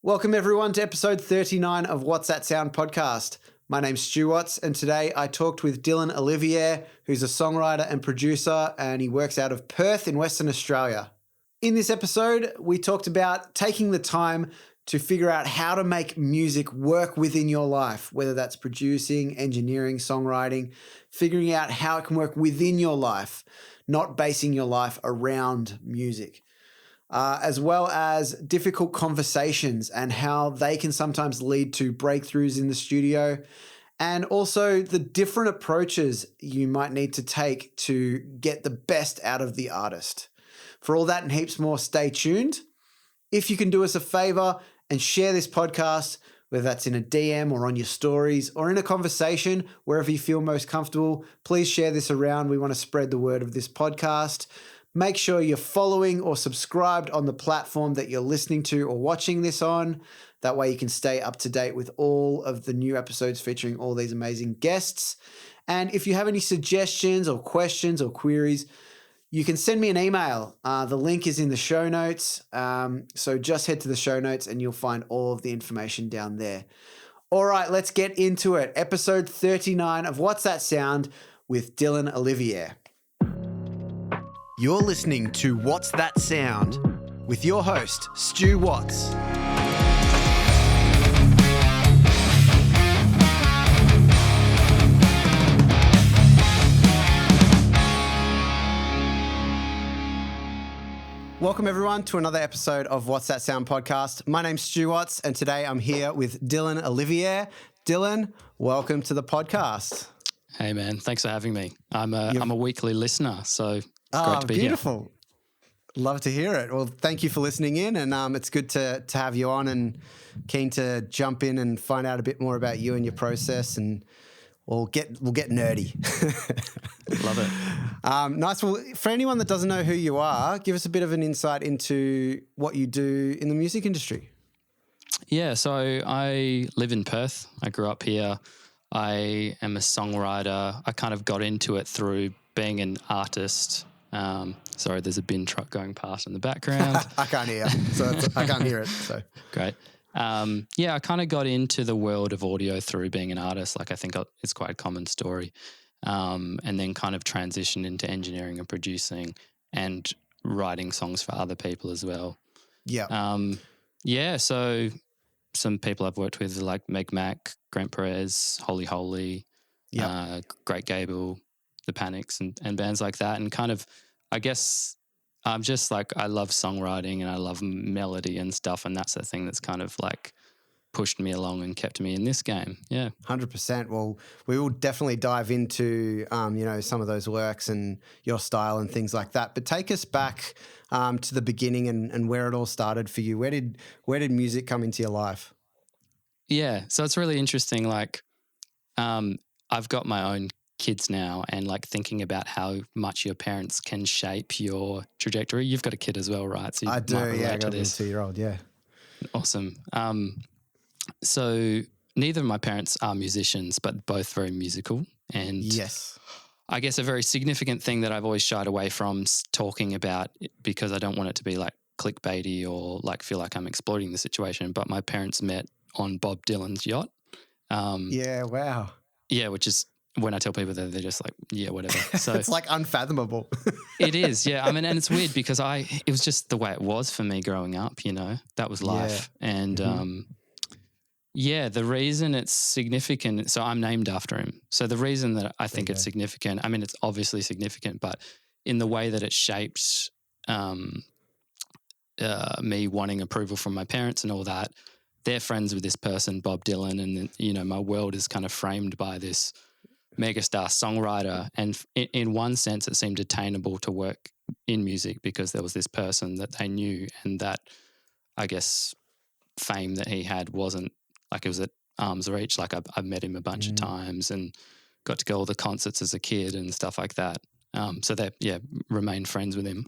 Welcome everyone to episode 39 of What's That Sound podcast. My name's Stu Watts, and today I talked with Dylan Ollivierre, who's a songwriter and producer, and he works out of Perth in Western Australia. In this episode, we talked about taking the time to figure out how to make music work within your life, whether that's producing, engineering, songwriting, figuring out how it can work within your life, not basing your life around music. As well as difficult conversations and how they can sometimes lead to breakthroughs in the studio, and also the different approaches you might need to take to get the best out of the artist. For all that and heaps more, stay tuned. If you can do us a favor and share this podcast, whether that's in a DM or on your stories or in a conversation, wherever you feel most comfortable, please share this around. We want to spread the word of this podcast. Make sure you're following or subscribed on the platform that you're listening to or watching this on. That way you can stay up to date with all of the new episodes featuring all these amazing guests. And if you have any suggestions or questions or queries, you can send me an email. The link is in the show notes. So just head to the show notes and you'll find all of the information down there. All right, let's get into it. Episode 39 of What's That Sound with Dylan Ollivierre. You're listening to What's That Sound with your host, Stu Watts. Welcome everyone to another episode of What's That Sound podcast. My name's Stu Watts and today I'm here with Dylan Ollivierre. Dylan, welcome to the podcast. Hey man, thanks for having me. I'm a weekly listener, so great to be beautiful. Here. Love to hear it. Well, thank you for listening in, and it's good to have you on, and keen to jump in and find out a bit more about you and your process, and we'll get nerdy. Love it. Nice. Well, for anyone that doesn't know who you are, give us a bit of an insight into what you do in the music industry. Yeah, so I live in Perth. I grew up here. I am a songwriter. I kind of got into it through being an artist. Sorry, there's a bin truck going past in the background. I can't hear, I can't hear it. So great. I kind of got into the world of audio through being an artist. Like I think it's quite a common story, and then kind of transitioned into engineering and producing and writing songs for other people as well. Yeah. So some people I've worked with are like Meg Mac, grentperez, Holy, Great Gable, The Panics and bands like that. And kind of, I guess I'm just like, I love songwriting and I love melody and stuff. And that's the thing that's kind of like pushed me along and kept me in this game. Yeah. 100%. Well, we will definitely dive into, some of those works and your style and things like that. But take us back to the beginning and where it all started for you. Where did music come into your life? Yeah. So it's really interesting. Like, I've got my own kids now, and like thinking about how much your parents can shape your trajectory. You've got a kid as well, right? So you I do, yeah. I got a 2-year-old, yeah. Awesome. So neither of my parents are musicians, but both very musical. And yes, I guess a very significant thing that I've always shied away from talking about, because I don't want it to be like clickbaity or like feel like I'm exploiting the situation. But my parents met on Bob Dylan's yacht. Yeah, wow. Yeah, which is, when I tell people that, they're just like, yeah, whatever. So it's like unfathomable. It is, yeah. I mean, and it's weird because it was just the way it was for me growing up, that was life. Yeah. And the reason it's significant, so I'm named after him. So the reason that I think it's significant, I mean, it's obviously significant, but in the way that it shaped me wanting approval from my parents and all that, they're friends with this person, Bob Dylan, and, my world is kind of framed by this megastar songwriter, and in one sense it seemed attainable to work in music because there was this person that they knew, and that, I guess, fame that he had wasn't like it was at arm's reach. Like I've met him a bunch of times and got to go all the concerts as a kid and stuff like that. So they remained friends with him.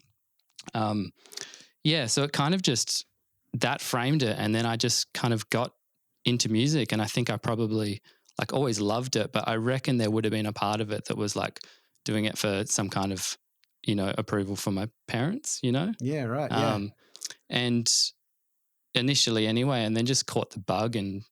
So it kind of just, that framed it, and then I just kind of got into music, and I think I probably like always loved it, but I reckon there would have been a part of it that was like doing it for some kind of, approval from my parents, Yeah, right. Yeah. And initially anyway, and then just caught the bug and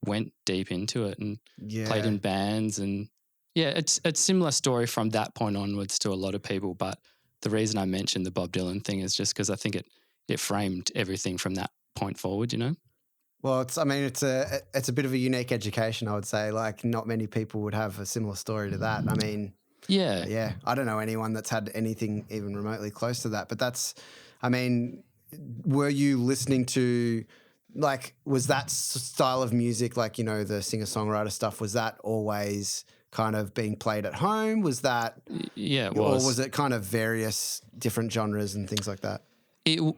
went deep into it and played in bands. And yeah, it's a similar story from that point onwards to a lot of people. But the reason I mentioned the Bob Dylan thing is just because I think it framed everything from that point forward, you know? Well, it's a bit of a unique education, I would say. Like, not many people would have a similar story to that. I mean, yeah, I don't know anyone that's had anything even remotely close to that. But were you listening to, like, was that style of music, like, you know, the singer-songwriter stuff, was that always kind of being played at home? Was that? Yeah, it was. Or was it kind of various different genres and things like that? So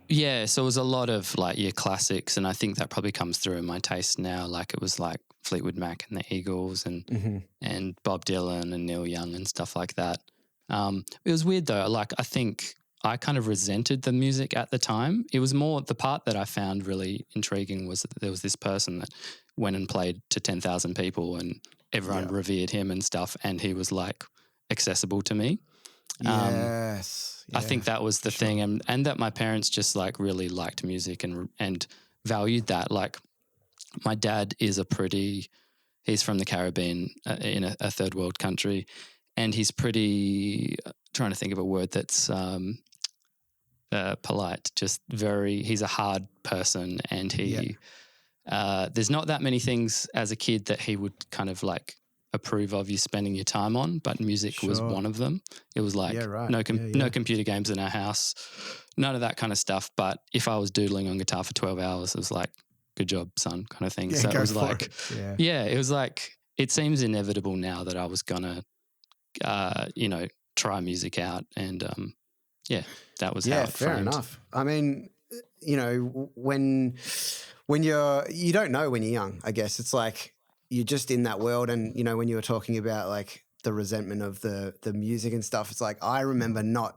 it was a lot of like your classics, and I think that probably comes through in my taste now. Like it was like Fleetwood Mac and the Eagles and Bob Dylan and Neil Young and stuff like that. It was weird though. Like I think I kind of resented the music at the time. It was more the part that I found really intriguing was that there was this person that went and played to 10,000 people and everyone revered him and stuff, and he was like accessible to me. Yes. I think that was the thing, and that my parents just like really liked music and valued that. Like my dad is he's from the Caribbean in a third world country, and he's pretty, trying to think of a word that's polite, just he's a hard person, and there's not that many things as a kid that he would kind of like approve of you spending your time on, but music was one of them. It was like no computer games in our house, none of that kind of stuff. But if I was doodling on guitar for 12 hours, it was like, good job, son, kind of thing. So it was like, it was like, it seems inevitable now that I was gonna, try music out, and that was how it fair framed. enough. I mean, you know, when you don't know when you're young, I guess it's like, you're just in that world. And, you know, when you were talking about like the resentment of the music and stuff, it's like, I remember not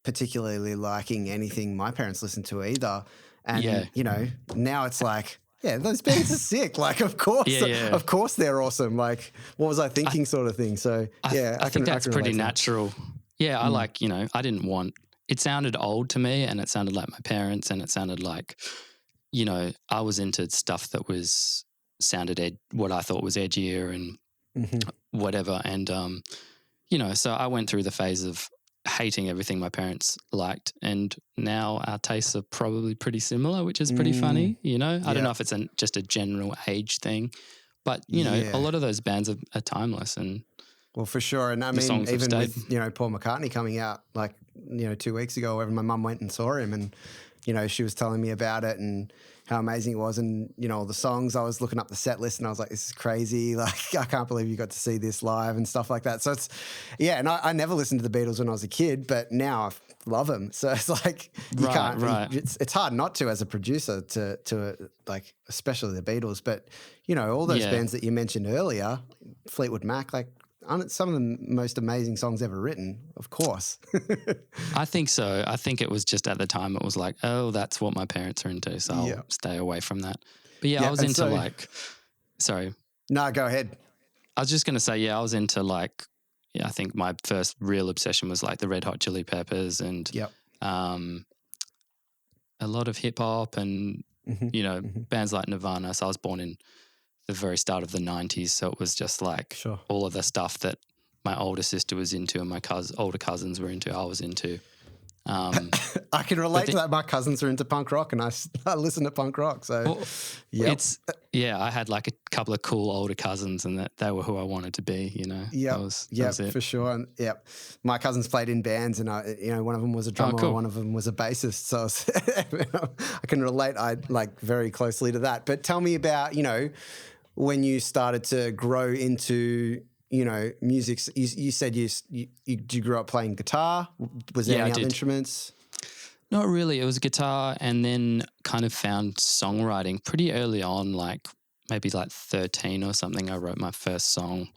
particularly liking anything my parents listened to either. And, you know, now it's like, those bands are sick. Like, of course they're awesome. Like, what was I thinking sort of thing. So, I think that's pretty natural. Yeah, I like, you know, I didn't want, it sounded old to me, and it sounded like my parents, and it sounded like, you know, I was into stuff that sounded what I thought was edgier and whatever. And, you know, so I went through the phase of hating everything my parents liked, and now our tastes are probably pretty similar, which is pretty funny, you know. I don't know if it's just a general age thing, but, you know, a lot of those bands are timeless. And well, for sure. And I mean, even with, you know, Paul McCartney coming out like, you know, 2 weeks ago, wherever, my mum went and saw him, and, you know, she was telling me about it and how amazing it was. And, you know, all the songs, I was looking up the set list and I was like, this is crazy. Like, I can't believe you got to see this live and stuff like that. So it's, and I never listened to the Beatles when I was a kid, but now I love them. So it's like, you can't, it's hard not to as a producer to like, especially the Beatles. But, you know, all those bands that you mentioned earlier, Fleetwood Mac, like, some of the most amazing songs ever written, of course. I think so. I think it was just at the time it was like, oh, that's what my parents are into, so I'll stay away from that. But I was into sorry. No, go ahead. I was just going to say, I was into like, I think my first real obsession was like the Red Hot Chili Peppers and a lot of hip hop and, you know, bands like Nirvana. So I was born in the very start of the 90s. So it was just like all of the stuff that my older sister was into and my older cousins were into, I was into. I can relate to that. My cousins are into punk rock and I listen to punk rock. So I had like a couple of cool older cousins and they were who I wanted to be, you know. That was it. For sure. And my cousins played in bands and one of them was a drummer and one of them was a bassist. So I can relate very closely to that. But tell me about, you know, when you started to grow into, you know, music. You said you grew up playing guitar. Was there any other instruments? Not really. It was guitar, and then kind of found songwriting pretty early on, like maybe like 13 or something. I wrote my first song.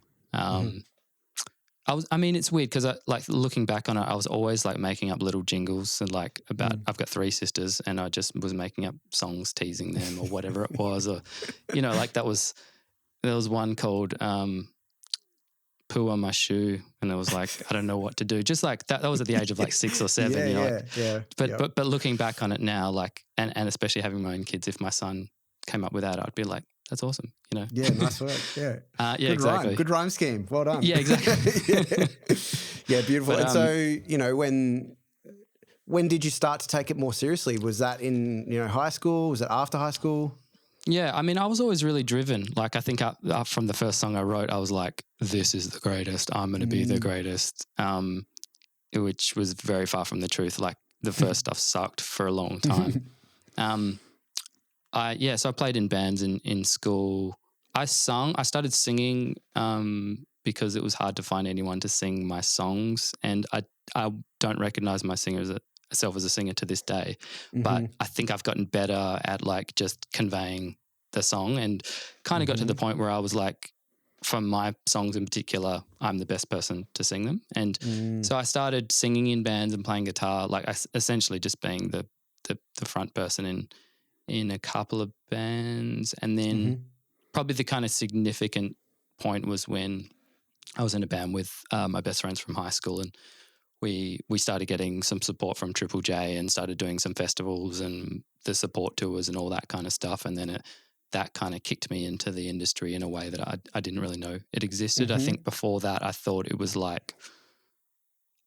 It's weird because like looking back on it, I was always like making up little jingles and like I've got 3 sisters and I just was making up songs teasing them or whatever it was, or, you know, like there was one called, poo on my shoe, and I was like, I don't know what to do. Just like that was at the age of like 6 or 7. you know, But looking back on it now, like, and especially having my own kids, if my son came up with that, I'd be like, that's awesome, you know. Yeah, nice work. Yeah, yeah, good exactly. Rhyme. Good rhyme scheme. Well done. Yeah, exactly. Yeah, beautiful. But, and so, you know, when did you start to take it more seriously? Was that in, you know, high school? Was it after high school? Yeah, I mean, I was always really driven. Like, I think up from the first song I wrote, I was like, this is the greatest. I'm going to be the greatest, which was very far from the truth. Like, the first stuff sucked for a long time. So I played in bands in school. I started singing because it was hard to find anyone to sing my songs. And I don't recognize myself as a singer to this day, but I think I've gotten better at like just conveying the song, and kind of got to the point where I was like, from my songs in particular, I'm the best person to sing them. And so I started singing in bands and playing guitar, like essentially just being the front person in a couple of bands. And then probably the kind of significant point was when I was in a band with my best friends from high school, and we started getting some support from Triple J and started doing some festivals and the support tours and all that kind of stuff. And then that kind of kicked me into the industry in a way that I didn't really know it existed. I think before that I thought it was like,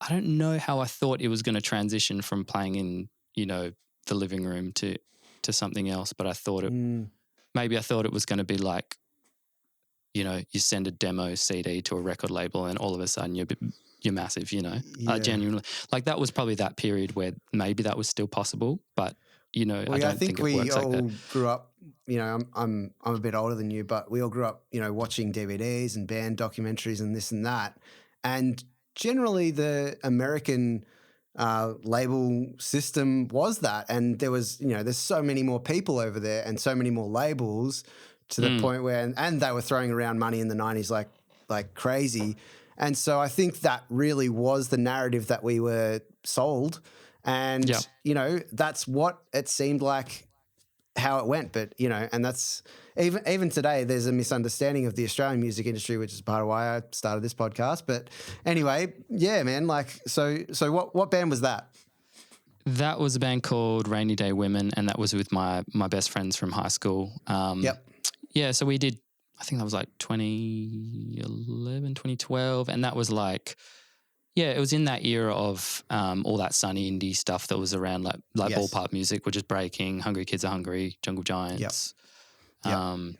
I don't know how I thought it was going to transition from playing in, you know, the living room to something else. But I thought maybe I thought it was going to be like, you know, you send a demo CD to a record label and all of a sudden you're massive, you know. Genuinely, like that was probably that period where maybe that was still possible, but you know, well, I think we all grew up. You know, I'm a bit older than you, but we all grew up, you know, watching DVDs and band documentaries and this and that, and generally the American label system was that, and there was, you know, there's so many more people over there and so many more labels to the point where, and they were throwing around money in the 90s like crazy. And so I think that really was the narrative that we were sold. And, you know, that's what it seemed like how it went. But, you know, and that's even today, there's a misunderstanding of the Australian music industry, which is part of why I started this podcast. But anyway, yeah, man, like, so what band was that? That was a band called Rainy Day Women, and that was with my best friends from high school. Yeah, so we did, I think that was like 2011, 2012, and that was like, yeah, it was in that era of all that sunny indie stuff that was around, like ballpark music, which is Breaking, Hungry Kids Are Hungry, Jungle Giants. And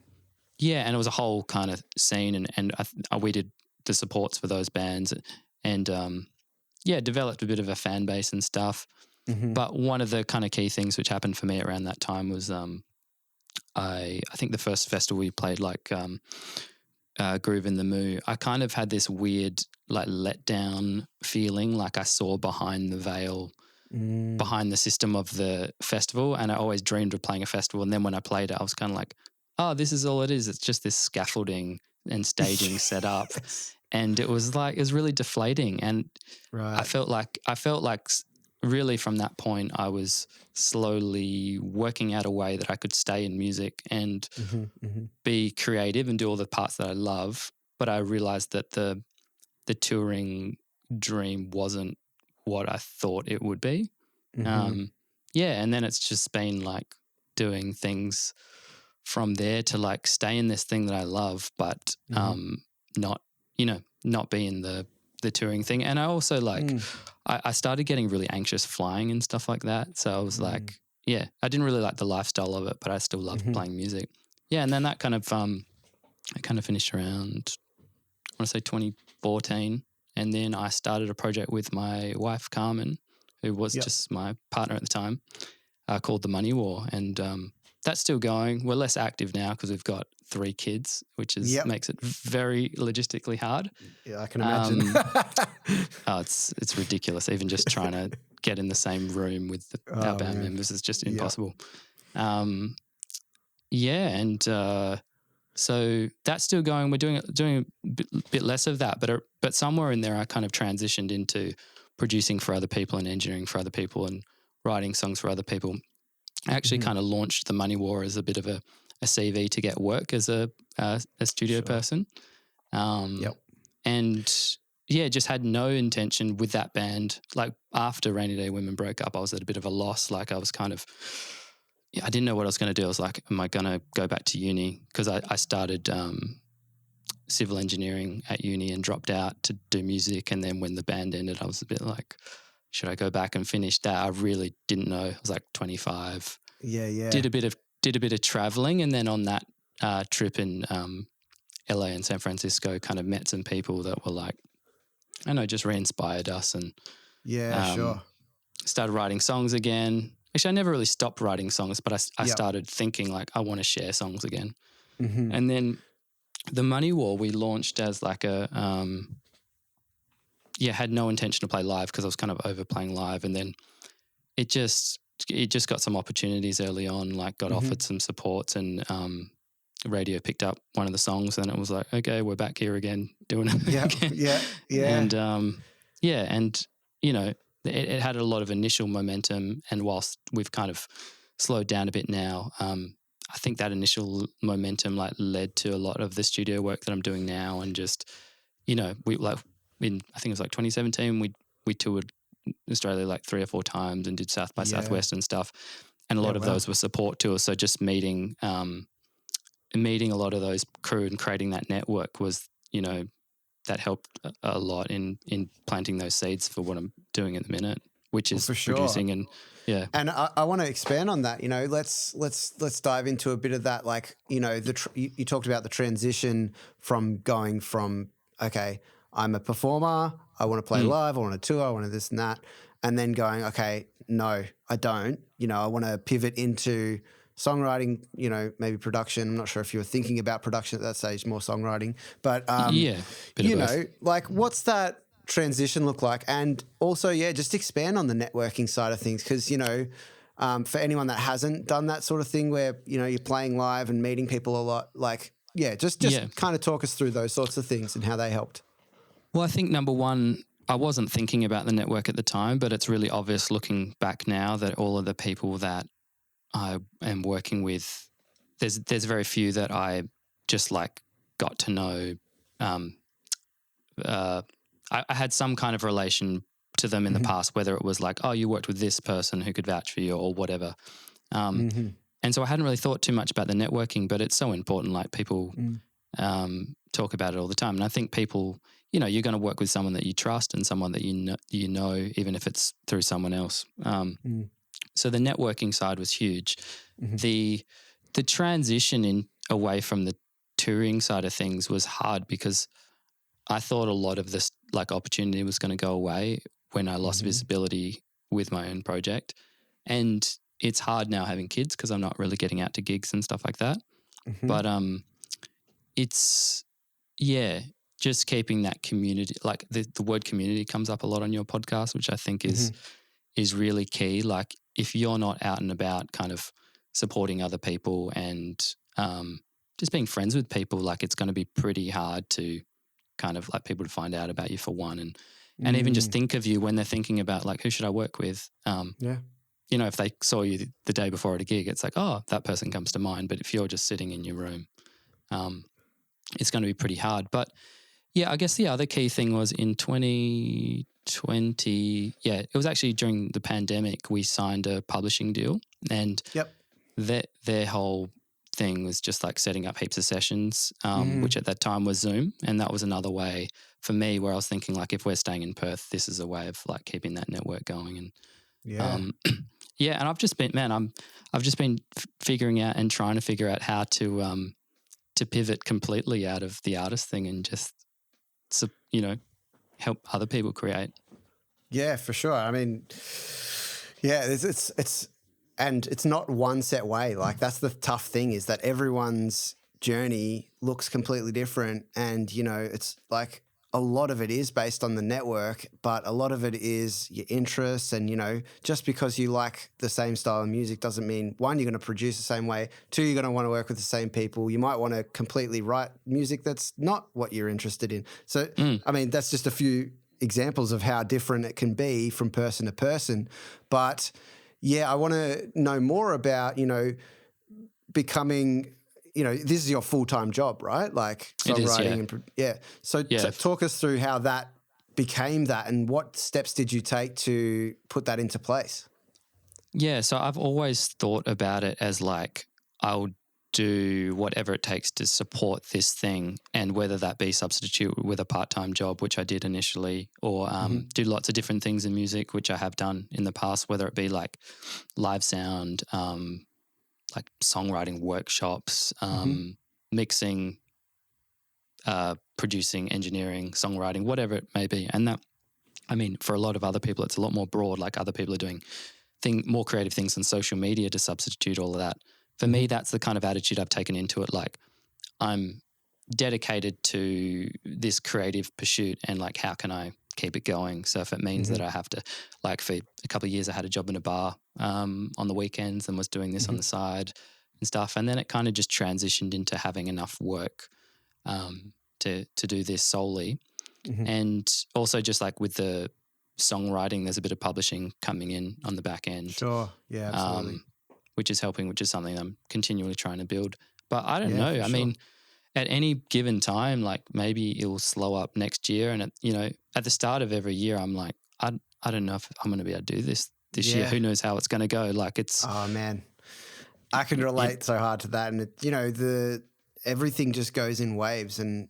it was a whole kind of scene, and we did the supports for those bands, and developed a bit of a fan base and stuff. But one of the kind of key things which happened for me around that time was I think the first festival we played, like Groove in the Moo, I kind of had this weird like let down feeling, like I saw behind the veil, behind the system of the festival, and I always dreamed of playing a festival. And then when I played it, I was kind of like, oh, this is all it is. It's just this scaffolding and staging set up. And it was really deflating. And I felt like really from that point, I was slowly working out a way that I could stay in music and be creative and do all the parts that I love. But I realized that the touring dream wasn't what I thought it would be. And then it's just been like doing things from there to like stay in this thing that I love, but not be in the touring thing. And I also I started getting really anxious flying and stuff like that. So I was like, I didn't really like the lifestyle of it, but I still loved playing music. Yeah. And then that kind of, I kind of finished around, I want to say 2014. And then I started a project with my wife, Carmen, who was just my partner at the time, called The Money War. And that's still going. We're less active now because we've got 3 kids, which makes it very logistically hard. Yeah, I can imagine. It's ridiculous. Even just trying to get in the same room with our band members is just impossible. So that's still going. We're doing a bit less of that, but somewhere in there, I kind of transitioned into producing for other people and engineering for other people and writing songs for other people. I actually kind of launched The Money War as a bit of a CV to get work as a studio person. And yeah, just had no intention with that band. Like after Rainy Day Women broke up, I was at a bit of a loss. Like I was kind of, I didn't know what I was going to do. I was like, am I going to go back to uni? Because I started civil engineering at uni and dropped out to do music. And then when the band ended, I was a bit like, should I go back and finish that? I really didn't know. I was like 25. Yeah. Did a bit of traveling, and then on that trip in LA and San Francisco, kind of met some people that were like, I don't know, just re-inspired us, and sure. started writing songs again. Actually, I never really stopped writing songs, but I started thinking like I want to share songs again. Mm-hmm. And then the Money War we launched as like a had no intention to play live because I was kind of overplaying live, and then it just got some opportunities early on, like got offered some supports, and radio picked up one of the songs, and it was like, okay, we're back here again doing it again. Yeah. And and you know, it had a lot of initial momentum, and whilst we've kind of slowed down a bit now, I think that initial momentum like led to a lot of the studio work that I'm doing now. And just, you know, we like I think it was like 2017, we toured Australia like 3 or 4 times and did South by Southwest and stuff, and a lot of those were support tours. So just meeting a lot of those crew and creating that network was, you know, that helped a lot in planting those seeds for what I'm doing at the minute, which is for sure. producing. And and I want to expand on that. You know, let's dive into a bit of that. Like, you know, you talked about the transition from going from, okay, I'm a performer, I want to play live, I want to tour, I want to this and that, and then going, okay, no, I don't. You know, I want to pivot into songwriting, you know, maybe production. I'm not sure if you were thinking about production at that stage, more songwriting, but you know, like what's that transition look like? And also, just expand on the networking side of things, because, you know, for anyone that hasn't done that sort of thing where, you know, you're playing live and meeting people a lot, like, just kind of talk us through those sorts of things and how they helped. Well, I think number one, I wasn't thinking about the network at the time, but it's really obvious looking back now that all of the people that I am working with, there's very few that I just like got to know. I had some kind of relation to them in the past, whether it was like, oh, you worked with this person who could vouch for you or whatever. And so I hadn't really thought too much about the networking, but it's so important. Like people talk about it all the time. And I think people, you know, you're going to work with someone that you trust and someone that you know, even if it's through someone else. So the networking side was huge. The transition away from the touring side of things was hard because I thought a lot of this like opportunity was going to go away when I lost visibility with my own project. And it's hard now having kids because I'm not really getting out to gigs and stuff like that. But it's just keeping that community, like the word community comes up a lot on your podcast, which I think is really key. Like if you're not out and about kind of supporting other people and just being friends with people, like it's going to be pretty hard to kind of like people to find out about you for one, and even just think of you when they're thinking about like, who should I work with? You know, if they saw you the day before at a gig, it's like, oh, that person comes to mind. But if you're just sitting in your room, it's going to be pretty hard. But yeah, I guess the other key thing was in 2020, it was actually during the pandemic, we signed a publishing deal, and their whole thing was just like setting up heaps of sessions, which at that time was Zoom. And that was another way for me where I was thinking like, if we're staying in Perth, this is a way of like keeping that network going. And and I've just been, I've just been figuring out and trying to figure out how to pivot completely out of the artist thing and just, you know, help other people create. Yeah, for sure. I mean, it's and it's not one set way. Like that's the tough thing, is that everyone's journey looks completely different. And, you know, it's like a lot of it is based on the network, but a lot of it is your interests. And, you know, just because you like the same style of music doesn't mean, one, you're going to produce the same way. Two, you're going to want to work with the same people. You might want to completely write music that's not what you're interested in. So, I mean, that's just a few examples of how different it can be from person to person. But yeah, I want to know more about, you know, becoming, this is your full-time job, right? Like songwriting. It is, So talk us through how that became that, and what steps did you take to put that into place? Yeah, so I've always thought about it as like, I'll do whatever it takes to support this thing, and whether that be substitute with a part-time job, which I did initially, or do lots of different things in music, which I have done in the past, whether it be like live sound, like songwriting workshops, mixing, producing, engineering, songwriting, whatever it may be. And that, I mean, for a lot of other people, it's a lot more broad. Like other people are doing more creative things on social media to substitute all of that. For me, that's the kind of attitude I've taken into it. Like, I'm dedicated to this creative pursuit, and like, how can I keep it going? So if it means that I have to, like, for a couple of years, I had a job in a bar on the weekends and was doing this on the side and stuff. And then it kind of just transitioned into having enough work to do this solely. And also just like with the songwriting, there's a bit of publishing coming in on the back end. Sure. Yeah, absolutely. Which is helping, which is something I'm continually trying to build. But I don't know. I mean, at any given time, like maybe it will slow up next year. And, at the start of every year, I'm like, I don't know if I'm going to be able to do this year. Who knows how it's going to go? Like it's... Oh, man. I can relate so hard to that. And, everything just goes in waves. And,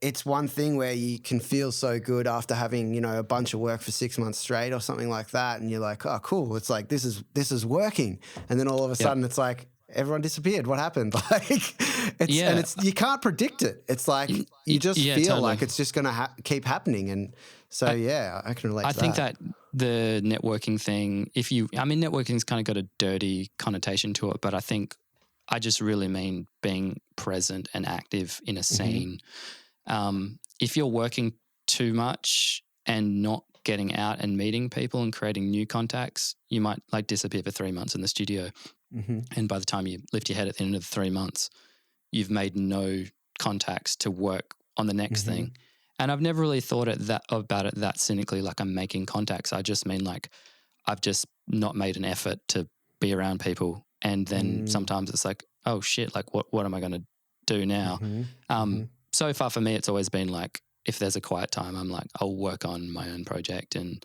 it's one thing where you can feel so good after having, a bunch of work for 6 months straight or something like that. And you're like, oh, cool. It's like, this is working. And then all of a sudden it's like, everyone disappeared. What happened? Like, you can't predict it. It's like, you just feel like it's just going to keep happening. And so, I can relate to that. I think that the networking thing, networking's kind of got a dirty connotation to it, but I think I just really mean being present and active in a scene. If you're working too much and not getting out and meeting people and creating new contacts, you might like disappear for 3 months in the studio. And by the time you lift your head at the end of the 3 months, you've made no contacts to work on the next thing. And I've never really thought about it that cynically, like I'm making contacts. I just mean like I've just not made an effort to be around people. And then sometimes it's like, oh shit, like what am I going to do now? So far for me, it's always been like, if there's a quiet time, I'm like, I'll work on my own project. And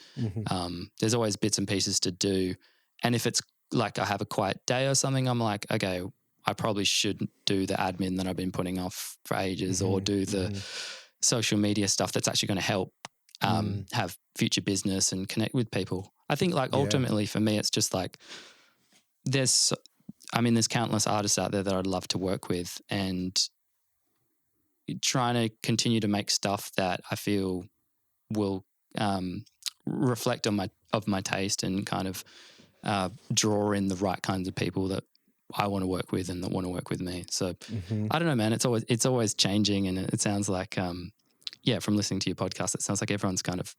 there's always bits and pieces to do. And if it's like I have a quiet day or something, I'm like, okay, I probably should do the admin that I've been putting off for ages, or do the social media stuff that's actually going to help have future business and connect with people. I think like ultimately for me, it's just like there's countless artists out there that I'd love to work with, and trying to continue to make stuff that I feel will reflect on my taste and kind of draw in the right kinds of people that I want to work with and that want to work with me. So I don't know, man. It's always changing, and it sounds like from listening to your podcast, it sounds like everyone's kind of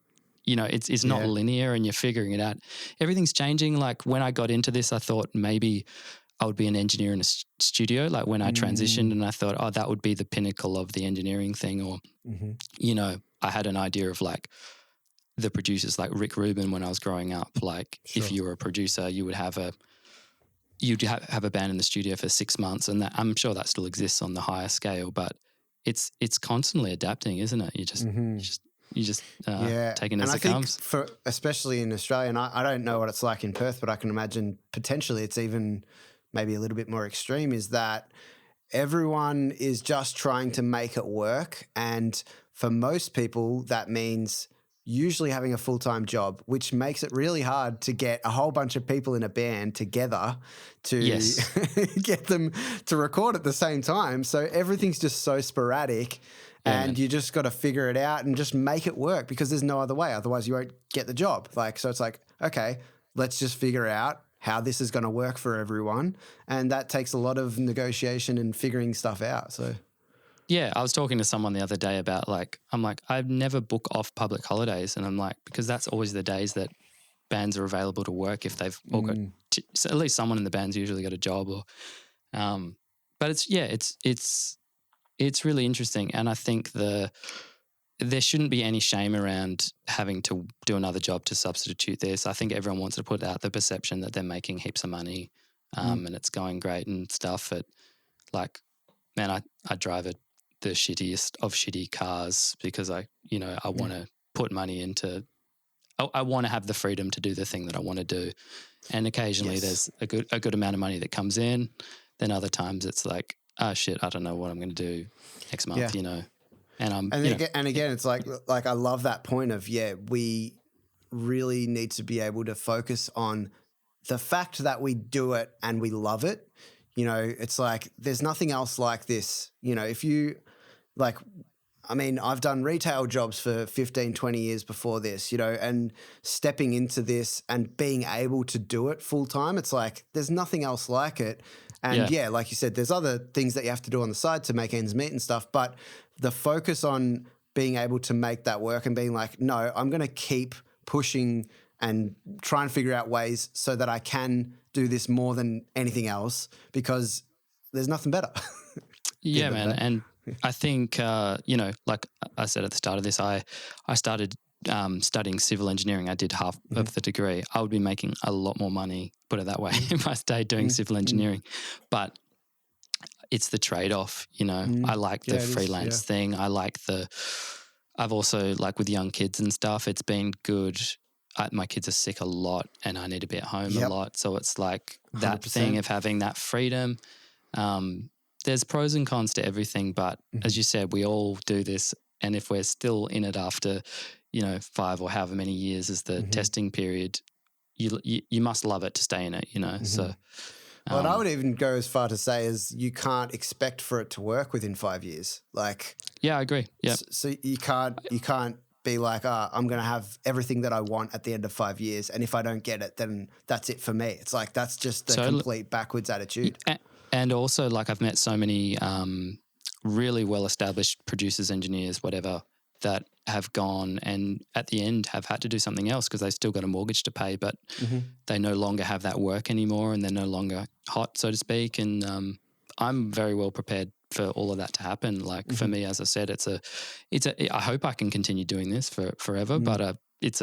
it's not linear, and you're figuring it out. Everything's changing. Like when I got into this, I thought maybe I would be an engineer in a studio. Like when I transitioned, and I thought, oh, that would be the pinnacle of the engineering thing. Or, I had an idea of like the producers like Rick Rubin when I was growing up. Like if you were a producer, you would have a band in the studio for 6 months, and that, I'm sure that still exists on the higher scale, but it's constantly adapting, isn't it? You just take it as it comes. For especially in Australia, and I don't know what it's like in Perth, but I can imagine potentially it's even maybe a little bit more extreme, is that everyone is just trying to make it work. And for most people, that means usually having a full-time job, which makes it really hard to get a whole bunch of people in a band together to get them to record at the same time. So everything's just so sporadic. And you just got to figure it out and just make it work, because there's no other way. Otherwise, you won't get the job. So it's like, okay, let's just figure out how this is going to work for everyone. And that takes a lot of negotiation and figuring stuff out. So, yeah, I was talking to someone the other day about I never book off public holidays. And I'm like, because that's always the days that bands are available to work if they've all got, so at least someone in the band's usually got a job. Or, but it's really interesting. And I think there shouldn't be any shame around having to do another job to substitute this. I think everyone wants to put out the perception that they're making heaps of money and it's going great and stuff. But like, man, I drive the shittiest of shitty cars because I want to put money into. I want to have the freedom to do the thing that I want to do, and occasionally there's a good amount of money that comes in. Then other times it's like, oh shit, I don't know what I'm going to do next month, And again, it's like I love that point of we really need to be able to focus on the fact that we do it and we love it. It's like there's nothing else like this. If you like. I mean, I've done retail jobs for 15, 20 years before this, and stepping into this and being able to do it full time, it's like there's nothing else like it. And like you said, there's other things that you have to do on the side to make ends meet and stuff. But the focus on being able to make that work and being like, no, I'm going to keep pushing and try and figure out ways so that I can do this more than anything else because there's nothing better. Yeah, man. And I think, like I said at the start of this, I started studying civil engineering. I did half of the degree. I would be making a lot more money, put it that way, if I stayed doing civil engineering. But it's the trade-off, I like the freelance thing. I like I've also, like with young kids and stuff, it's been good. My kids are sick a lot and I need to be at home a lot. So it's like that 100%. Thing of having that freedom. There's pros and cons to everything, but as you said, we all do this. And if we're still in it after, 5 or however many years is the testing period, you must love it to stay in it, So, well, and I would even go as far to say as you can't expect for it to work within 5 years. Like, yeah, I agree. Yeah. So you can't be like, I'm going to have everything that I want at the end of 5 years, and if I don't get it, then that's it for me. It's like that's just the complete backwards attitude. And also, like, I've met so many really well-established producers, engineers, whatever, that have gone and at the end have had to do something else because they still got a mortgage to pay, but they no longer have that work anymore and they're no longer hot, so to speak. And I'm very well prepared for all of that to happen. Like for me, as I said, I hope I can continue doing this for forever, but it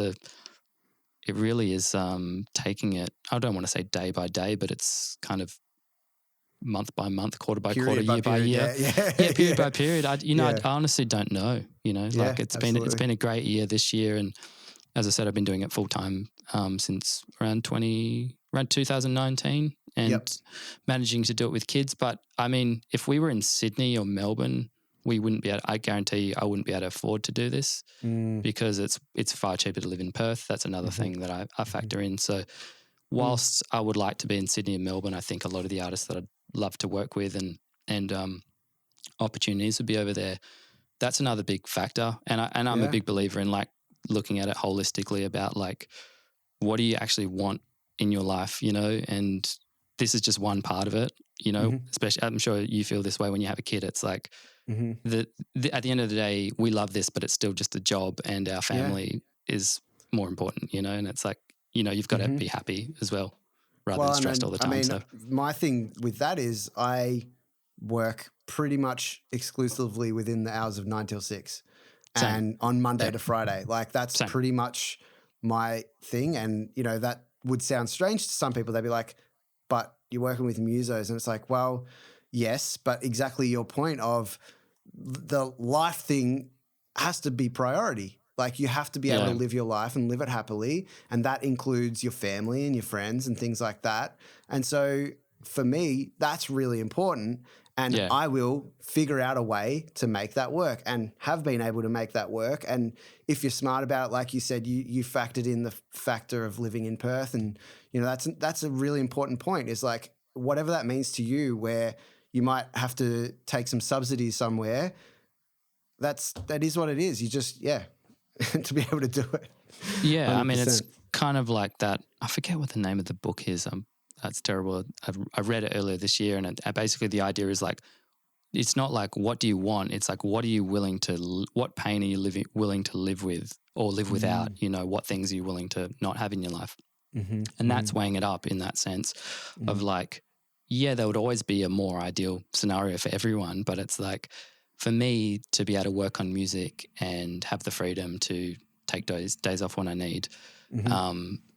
really is taking it, I don't want to say day by day, but it's kind of month by month, quarter by quarter, year by year. Period by period. I honestly don't know, like it's been a great year this year. And as I said, I've been doing it full time since around 2019 and managing to do it with kids. But I mean, if we were in Sydney or Melbourne, I guarantee you I wouldn't be able to afford to do this because it's far cheaper to live in Perth. That's another thing that I factor in. So whilst I would like to be in Sydney and Melbourne, I think a lot of the artists that I'd love to work with and opportunities would be over there. That's another big factor. And I'm a big believer in like looking at it holistically about like, what do you actually want in your life, and this is just one part of it, especially I'm sure you feel this way when you have a kid. It's like at the end of the day, we love this, but it's still just a job and our family is more important, and it's like, you've got to be happy as well rather than stressed all the time. I mean, my thing with that is I work pretty much exclusively within the hours of 9 till 6 and on Monday to Friday. Like that's pretty much my thing. And, that would sound strange to some people. They'd be like, but you're working with musos. And it's like, well, yes, but exactly your point of the life thing has to be priority. Like you have to be able to live your life and live it happily. And that includes your family and your friends and things like that. And so for me, that's really important. And I will figure out a way to make that work and have been able to make that work. And if you're smart about it, like you said, you factored in the factor of living in Perth. And, that's a really important point is like whatever that means to you where you might have to take some subsidies somewhere, that is what it is. You just, to be able to do it. Yeah, 100%. I mean, it's kind of like that. I forget what the name of the book is. That's terrible. I read it earlier this year, and basically the idea is like, it's not like what do you want? It's like what pain are you willing to live with or live without? What things are you willing to not have in your life? And that's weighing it up in that sense of like, there would always be a more ideal scenario for everyone, but it's like, for me to be able to work on music and have the freedom to take days off when I need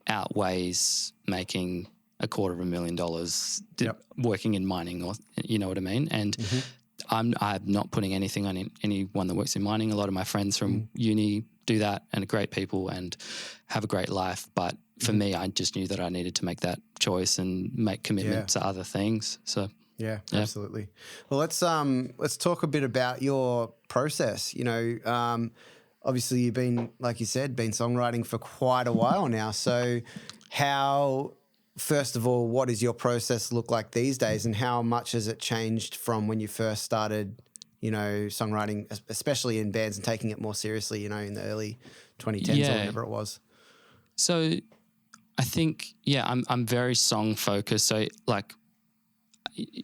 outweighs making $250,000 Yep. working in mining, or you know what I mean? And I'm not putting anything on anyone that works in mining. A lot of my friends from uni do that and are great people and have a great life. But for me, I just knew that I needed to make that choice and make commitment to other things. So yeah, absolutely. Well, let's talk a bit about your process. You know, obviously you've been, like you said, been songwriting for quite a while now. So first of all, what does your process look like these days, and how much has it changed from when you first started, you know, songwriting, especially in bands, and taking it more seriously, you know, in the early 2010s or whenever it was? So I think, I'm very song focused. So like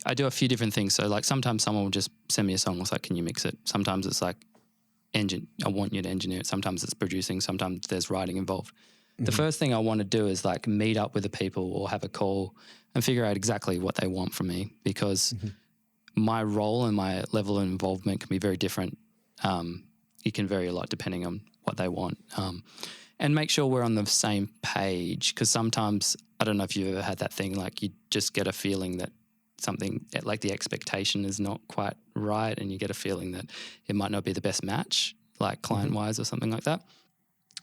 I do a few different things. So like sometimes someone will just send me a song. It's like, can you mix it? Sometimes it's like, I want you to engineer it. Sometimes it's producing. Sometimes there's writing involved. The first thing I want to do is like meet up with the people or have a call and figure out exactly what they want from me, because my role and my level of involvement can be very different. It can vary a lot depending on what they want. And make sure we're on the same page, because sometimes, I don't know if you've ever had that thing, like you just get a feeling that something, like the expectation is not quite right, and you get a feeling that it might not be the best match, like client-wise or something like that.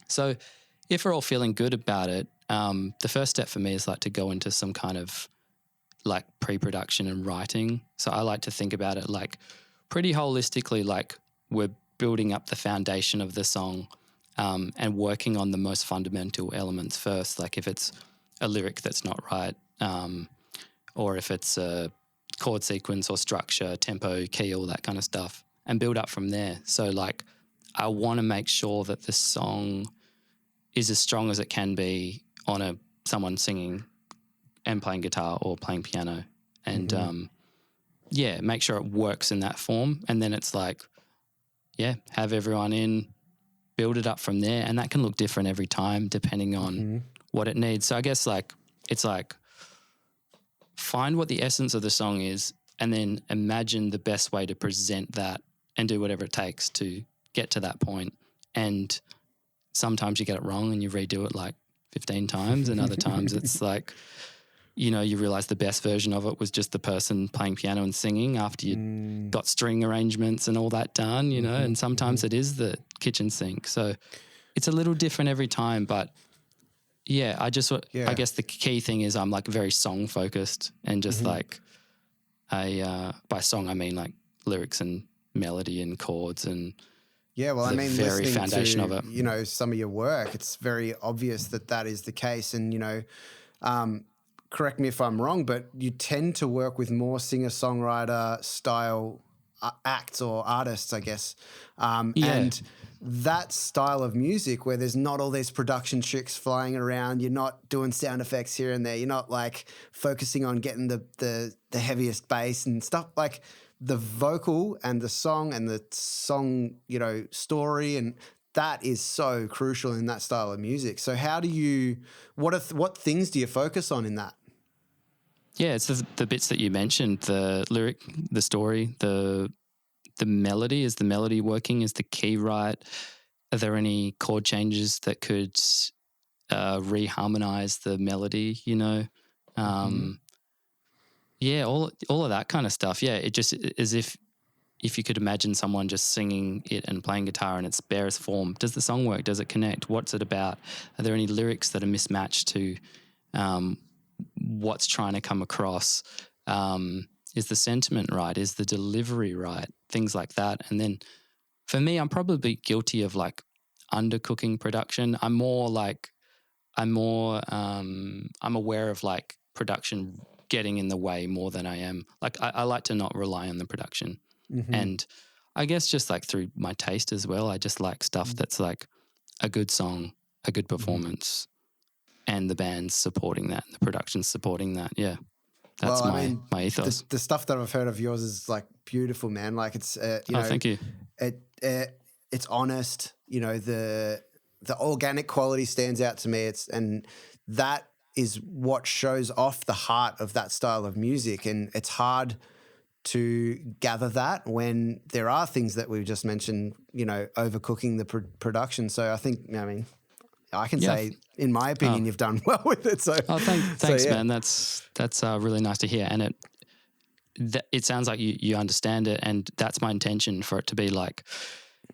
So if we're all feeling good about it, the first step for me is like to go into some kind of like pre-production and writing. So I like to think about it like pretty holistically, like we're building up the foundation of the song and working on the most fundamental elements first. Like if it's a lyric that's not right, or if it's a chord sequence or structure, tempo, key, all that kind of stuff, and build up from there. So like I want to make sure that the song is as strong as it can be on someone singing and playing guitar or playing piano, and make sure it works in that form. And then it's like, have everyone in, build it up from there, and that can look different every time depending on what it needs. So I guess like it's like find what the essence of the song is, and then imagine the best way to present that and do whatever it takes to get to that point. And sometimes you get it wrong and you redo it like 15 times, and other times it's like, you know, you realize the best version of it was just the person playing piano and singing after you got string arrangements and all that done, you know, and sometimes it is the kitchen sink. So it's a little different every time, but I guess the key thing is I'm like very song focused, and just like by song, I mean like lyrics and melody and chords and I mean, very listening foundation to, of it. you know, some of your work, it's very obvious that is the case. And, you know, correct me if I'm wrong, but you tend to work with more singer-songwriter style acts or artists, I guess. And that style of music where there's not all these production tricks flying around, you're not doing sound effects here and there, you're not like focusing on getting the heaviest bass and stuff, like the vocal and the song, you know, story, and that is so crucial in that style of music. So how do you, what things do you focus on in that? Yeah, it's the bits that you mentioned, the lyric, the story, the melody. Is the melody working? Is the key right? Are there any chord changes that could reharmonize the melody, you know? All of that kind of stuff. Yeah, it just as if you could imagine someone just singing it and playing guitar in its barest form. Does the song work? Does it connect? What's it about? Are there any lyrics that are mismatched to what's trying to come across? Is the sentiment right? Is the delivery right? Things like that. And then for me, I'm probably guilty of like undercooking production. I'm aware of like production getting in the way more than I am. Like I like to not rely on the production. And I guess just like through my taste as well, I just like stuff that's like a good song, a good performance, and the band's supporting that, and the production's supporting that. Yeah. That's my ethos. The stuff that I've heard of yours is like beautiful, man. Like it's, you know, thank you. It's honest, you know, the organic quality stands out to me. And that is what shows off the heart of that style of music. And it's hard to gather that when there are things that we've just mentioned, you know, overcooking the production. So I think, I mean, I can say, in my opinion, you've done well with it. So, thanks, man. That's really nice to hear. And it sounds like you understand it, and that's my intention for it to be like,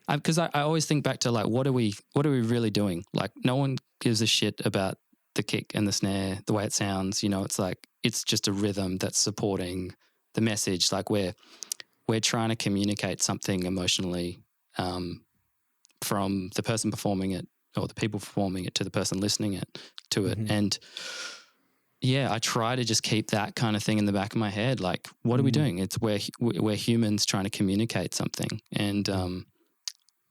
because I always think back to like, what are we really doing? Like, no one gives a shit about the kick and the snare, the way it sounds. You know, it's like, it's just a rhythm that's supporting the message. Like we're trying to communicate something emotionally from the person performing it, or the people performing it, to the person listening to it. And yeah, I try to just keep that kind of thing in the back of my head. Like, what are we doing? It's we're humans trying to communicate something. And,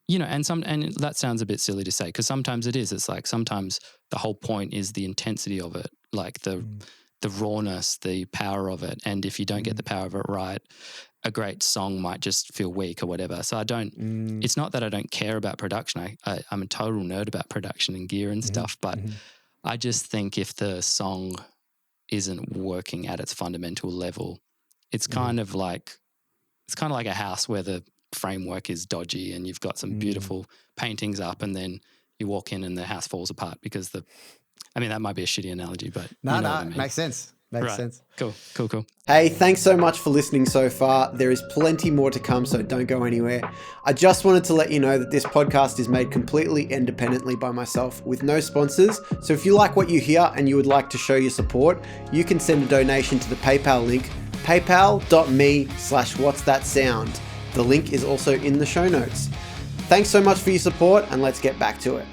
you know, and that sounds a bit silly to say, because sometimes it is. It's like, sometimes the whole point is the intensity of it, like the rawness, the power of it. And if you don't get the power of it right, a great song might just feel weak or whatever. So I don't, it's not that I don't care about production. I'm a total nerd about production and gear and stuff, but I just think if the song isn't working at its fundamental level, it's kind of like a house where the framework is dodgy and you've got some beautiful paintings up, and then you walk in and the house falls apart because that might be a shitty analogy, but no, you know what I mean. Makes sense. Makes sense. Cool. Hey, thanks so much for listening so far. There is plenty more to come, so don't go anywhere. I just wanted to let you know that this podcast is made completely independently by myself with no sponsors. So if you like what you hear and you would like to show your support, you can send a donation to the PayPal link, paypal.me/whatsthatsound. The link is also in the show notes. Thanks so much for your support, and let's get back to it.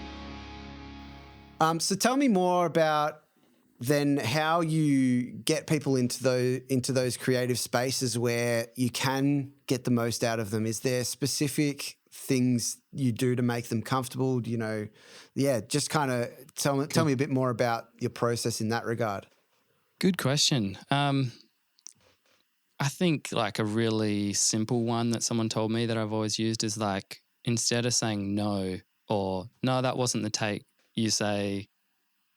So tell me more about then how you get people into those creative spaces where you can get the most out of them. Is there specific things you do to make them comfortable? You know, just kind of tell me a bit more about your process in that regard. Good question. I think like a really simple one that someone told me that I've always used is like, instead of saying no or no, that wasn't the take, you say,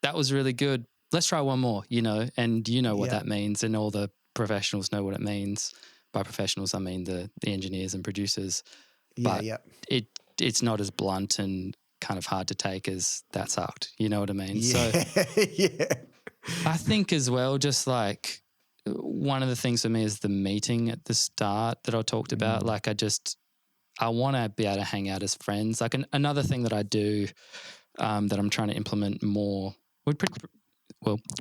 that was really good, let's try one more, you know, and you know what that means, and all the professionals know what it means. By professionals, I mean the engineers and producers. But it's not as blunt and kind of hard to take as that sucked. You know what I mean? Yeah. So I think as well, just like one of the things for me is the meeting at the start that I talked about. Like I want to be able to hang out as friends. Like another thing that I do that I'm trying to implement more,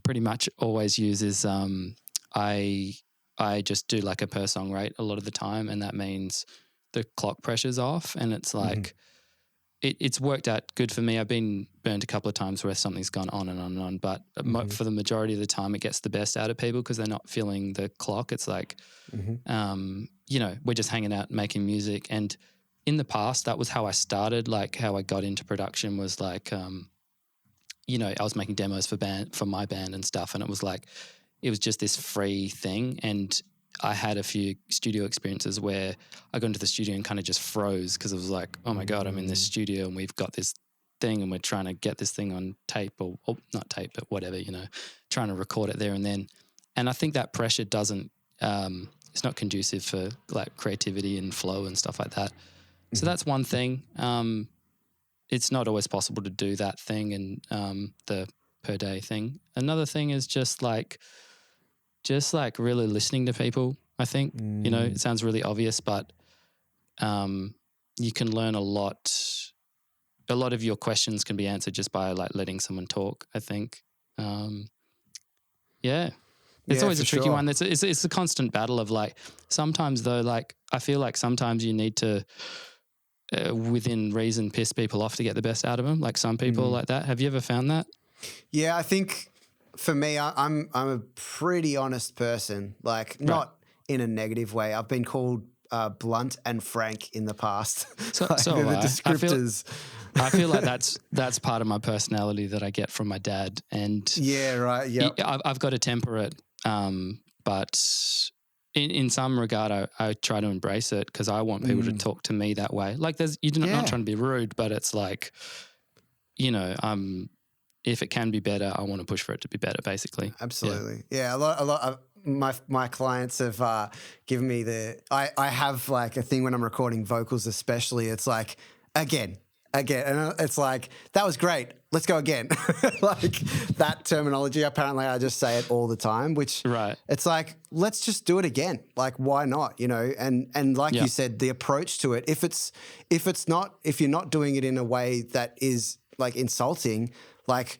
pretty much always use is I just do like a per song rate a lot of the time, and that means the clock pressure's off, and it's like it's worked out good for me. I've been burnt a couple of times where something's gone on and on and on, but for the majority of the time it gets the best out of people because they're not feeling the clock. It's like, you know, we're just hanging out making music. And in the past, that was how I started, like how I got into production was like, you know, I was making demos for my band and stuff, and it was just this free thing. And I had a few studio experiences where I got into the studio and kind of just froze because it was like, oh my God, I'm in this studio and we've got this thing and we're trying to get this thing on tape or not tape, but whatever, you know, trying to record it there and then. And I think that pressure doesn't, it's not conducive for like creativity and flow and stuff like that. So that's one thing. It's not always possible to do that thing and the per day thing. Another thing is just like really listening to people, I think. You know, it sounds really obvious, but you can learn a lot. A lot of your questions can be answered just by like letting someone talk, I think. It's always a tricky one. It's a constant battle of like, sometimes though, like I feel like sometimes you need to, within reason, piss people off to get the best out of them. Like some people like that. Have you ever found that? Yeah, I think for me, I'm a pretty honest person, like not in a negative way. I've been called blunt and frank in the past. So, like so the descriptors. I feel like that's part of my personality that I get from my dad. And I've got to temper it. But in some regard, I try to embrace it because I want people to talk to me that way. Like you're not trying to be rude, but it's like, you know, if it can be better, I want to push for it to be better, basically. Absolutely. Yeah, a lot of my clients have given me I have like a thing when I'm recording vocals especially. It's like, again, again. And it's like, that was great. Let's go again. Like that terminology. Apparently I just say it all the time, which it's like, let's just do it again. Like, why not? You know, and like you said, the approach to it, if you're not doing it in a way that is like insulting, like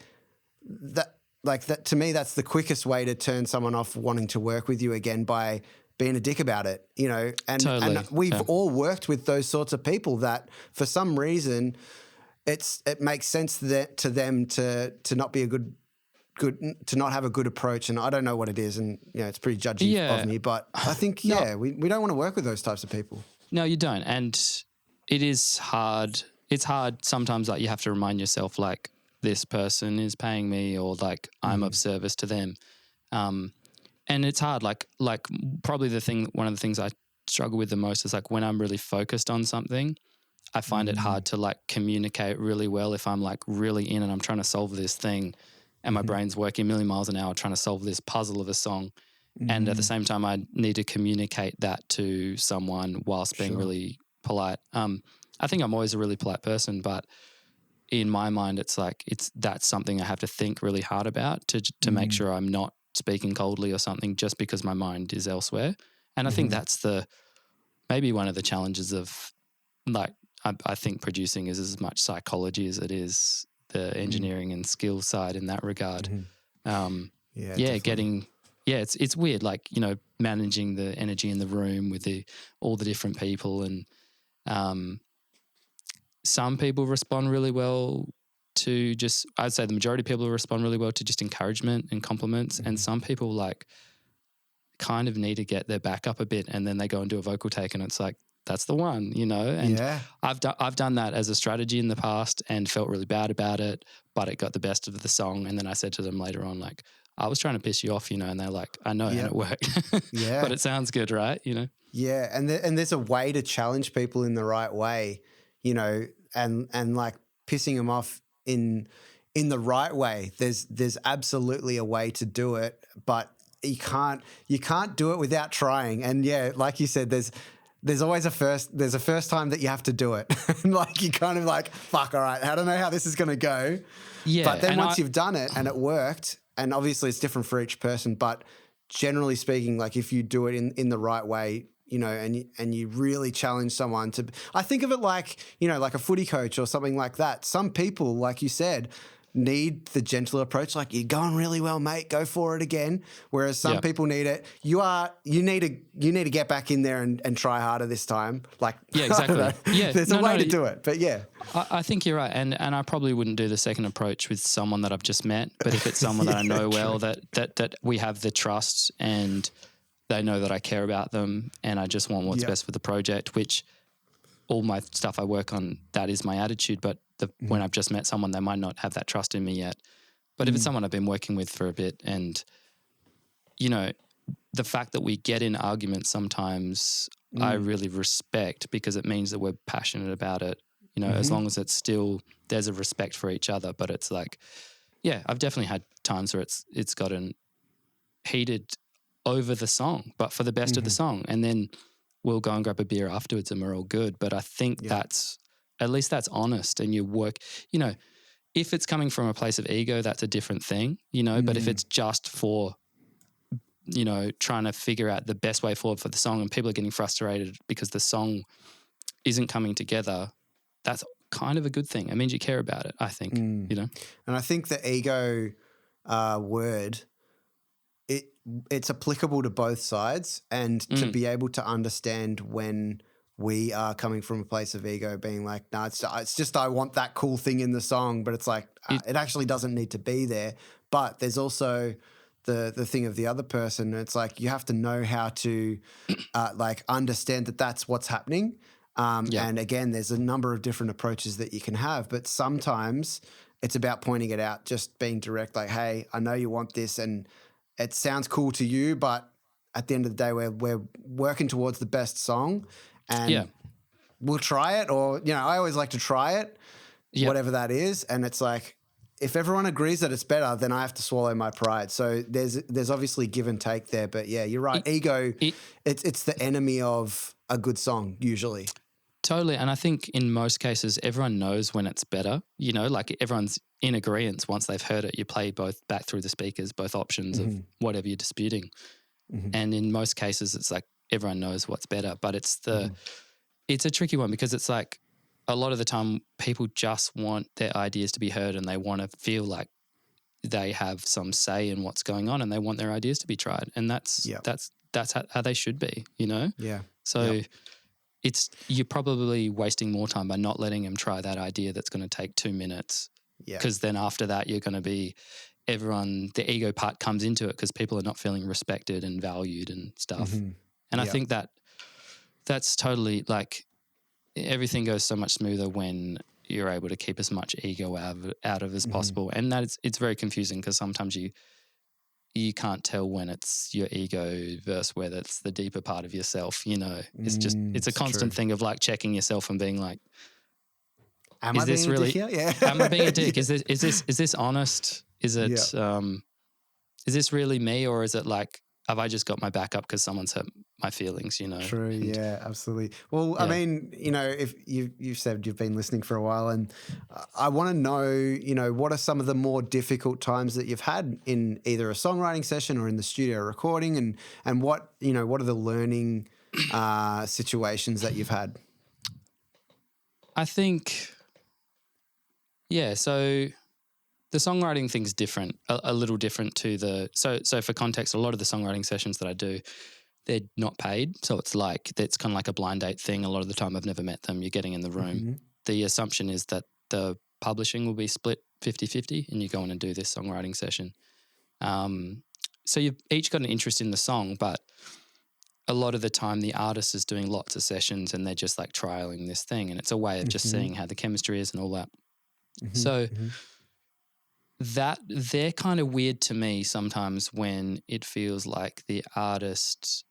that to me, that's the quickest way to turn someone off wanting to work with you again, by being a dick about it, you know. And, totally. and we've all worked with those sorts of people that for some reason it makes sense to them to not be a good to not have a good approach. And I don't know what it is, and you know, it's pretty judgy of me, but I think we don't want to work with those types of people. No, you don't. And it is hard. It's hard sometimes, like you have to remind yourself, like, this person is paying me, or like I'm of service to them. And it's hard. Like probably one of the things I struggle with the most is like when I'm really focused on something, I find it hard to like communicate really well if I'm like really in and I'm trying to solve this thing and my brain's working a million miles an hour trying to solve this puzzle of a song. And at the same time, I need to communicate that to someone whilst being really polite. I think I'm always a really polite person, but in my mind, it's like that's something I have to think really hard about to make sure I'm not speaking coldly or something just because my mind is elsewhere. And I think that's maybe one of the challenges of, like, I think producing is as much psychology as it is the engineering and skill side in that regard. It's weird, like, you know, managing the energy in the room with all the different people, and some people respond really well to just, I'd say the majority of people respond really well to just encouragement and compliments. And some people like kind of need to get their back up a bit, and then they go and do a vocal take and it's like, that's the one, you know? And I've done that as a strategy in the past and felt really bad about it, but it got the best of the song. And then I said to them later on, like, I was trying to piss you off, you know? And they're like, I know, and it worked. But it sounds good, right? You know? Yeah. And there's a way to challenge people in the right way, you know, and like pissing them off in the right way. There's absolutely a way to do it, but you can't do it without trying. And yeah, like you said, there's always a first time that you have to do it. And like you kind of like, fuck, all right, I don't know how this is going to go. Yeah. But then once you've done it and it worked, and obviously it's different for each person, but generally speaking, like if you do it in the right way, you know, and you really challenge someone to, I think of it like, you know, like a footy coach or something like that. Some people, like you said, need the gentle approach, like, you're going really well, mate, go for it again. Whereas some people need it. You need to get back in there and try harder this time. Like, exactly. Yeah, there's a way to do it, but yeah. I think you're right, and I probably wouldn't do the second approach with someone that I've just met. But if it's someone that I know well, that we have the trust and they know that I care about them and I just want what's best for the project, which all my stuff I work on, that is my attitude. But when I've just met someone, they might not have that trust in me yet. But if it's someone I've been working with for a bit, and, you know, the fact that we get in arguments sometimes I really respect, because it means that we're passionate about it, you know, as long as it's still, there's a respect for each other. But it's like, yeah, I've definitely had times where it's gotten heated over the song, but for the best of the song. And then we'll go and grab a beer afterwards and we're all good. But I think that's honest, and you work, you know, if it's coming from a place of ego, that's a different thing, you know, but if it's just for, you know, trying to figure out the best way forward for the song and people are getting frustrated because the song isn't coming together, that's kind of a good thing. It means you care about it, I think, you know. And I think the ego word, it's applicable to both sides, and to be able to understand when we are coming from a place of ego, being like, no, it's just I want that cool thing in the song, but it's like it actually doesn't need to be there. But there's also the thing of the other person. It's like you have to know how to like understand that that's what's happening. And again, there's a number of different approaches that you can have, but sometimes it's about pointing it out, just being direct, like, hey, I know you want this and it sounds cool to you, but at the end of the day, we're working towards the best song, and we'll try it. Or, you know, I always like to try it, whatever that is. And it's like, if everyone agrees that it's better, then I have to swallow my pride. So there's obviously give and take there. But yeah, you're right. Ego, it's the enemy of a good song usually. Totally. And I think in most cases, everyone knows when it's better, you know, like everyone's in agreement once they've heard it. You play both back through the speakers, both options of whatever you're disputing. And in most cases, it's like everyone knows what's better, but it's a tricky one because it's like a lot of the time people just want their ideas to be heard and they want to feel like they have some say in what's going on and they want their ideas to be tried. And that's how they should be, you know? Yeah. So you're probably wasting more time by not letting them try that idea that's going to take 2 minutes. Yeah. Because then after that, you're going to be the ego part comes into it because people are not feeling respected and valued and stuff. And I think that's totally like everything goes so much smoother when you're able to keep as much ego out of as possible. And it's very confusing because sometimes you can't tell when it's your ego versus whether it's the deeper part of yourself, you know. It's a constant thing of like checking yourself and being like, am I being a dick here? Yeah. Am I being a dick? Is this honest? Is it is this really me, or is it like have I just got my back up because someone's hurt my feelings, you know? True, yeah, absolutely. Well, I mean, you know, if you've said you've been listening for a while, and I want to know, you know, what are some of the more difficult times that you've had in either a songwriting session or in the studio recording, and what, you know, what are the learning situations that you've had? I think, so the songwriting thing's different, a little different to so for context, a lot of the songwriting sessions that I do, they're not paid. So it's kind of like a blind date thing. A lot of the time I've never met them. You're getting in the room. The assumption is that the publishing will be split 50-50 and you go in and do this songwriting session. So you've each got an interest in the song, but a lot of the time the artist is doing lots of sessions and they're just like trialing this thing, and it's a way of just seeing how the chemistry is and all that. So that they're kind of weird to me sometimes when it feels like the artist,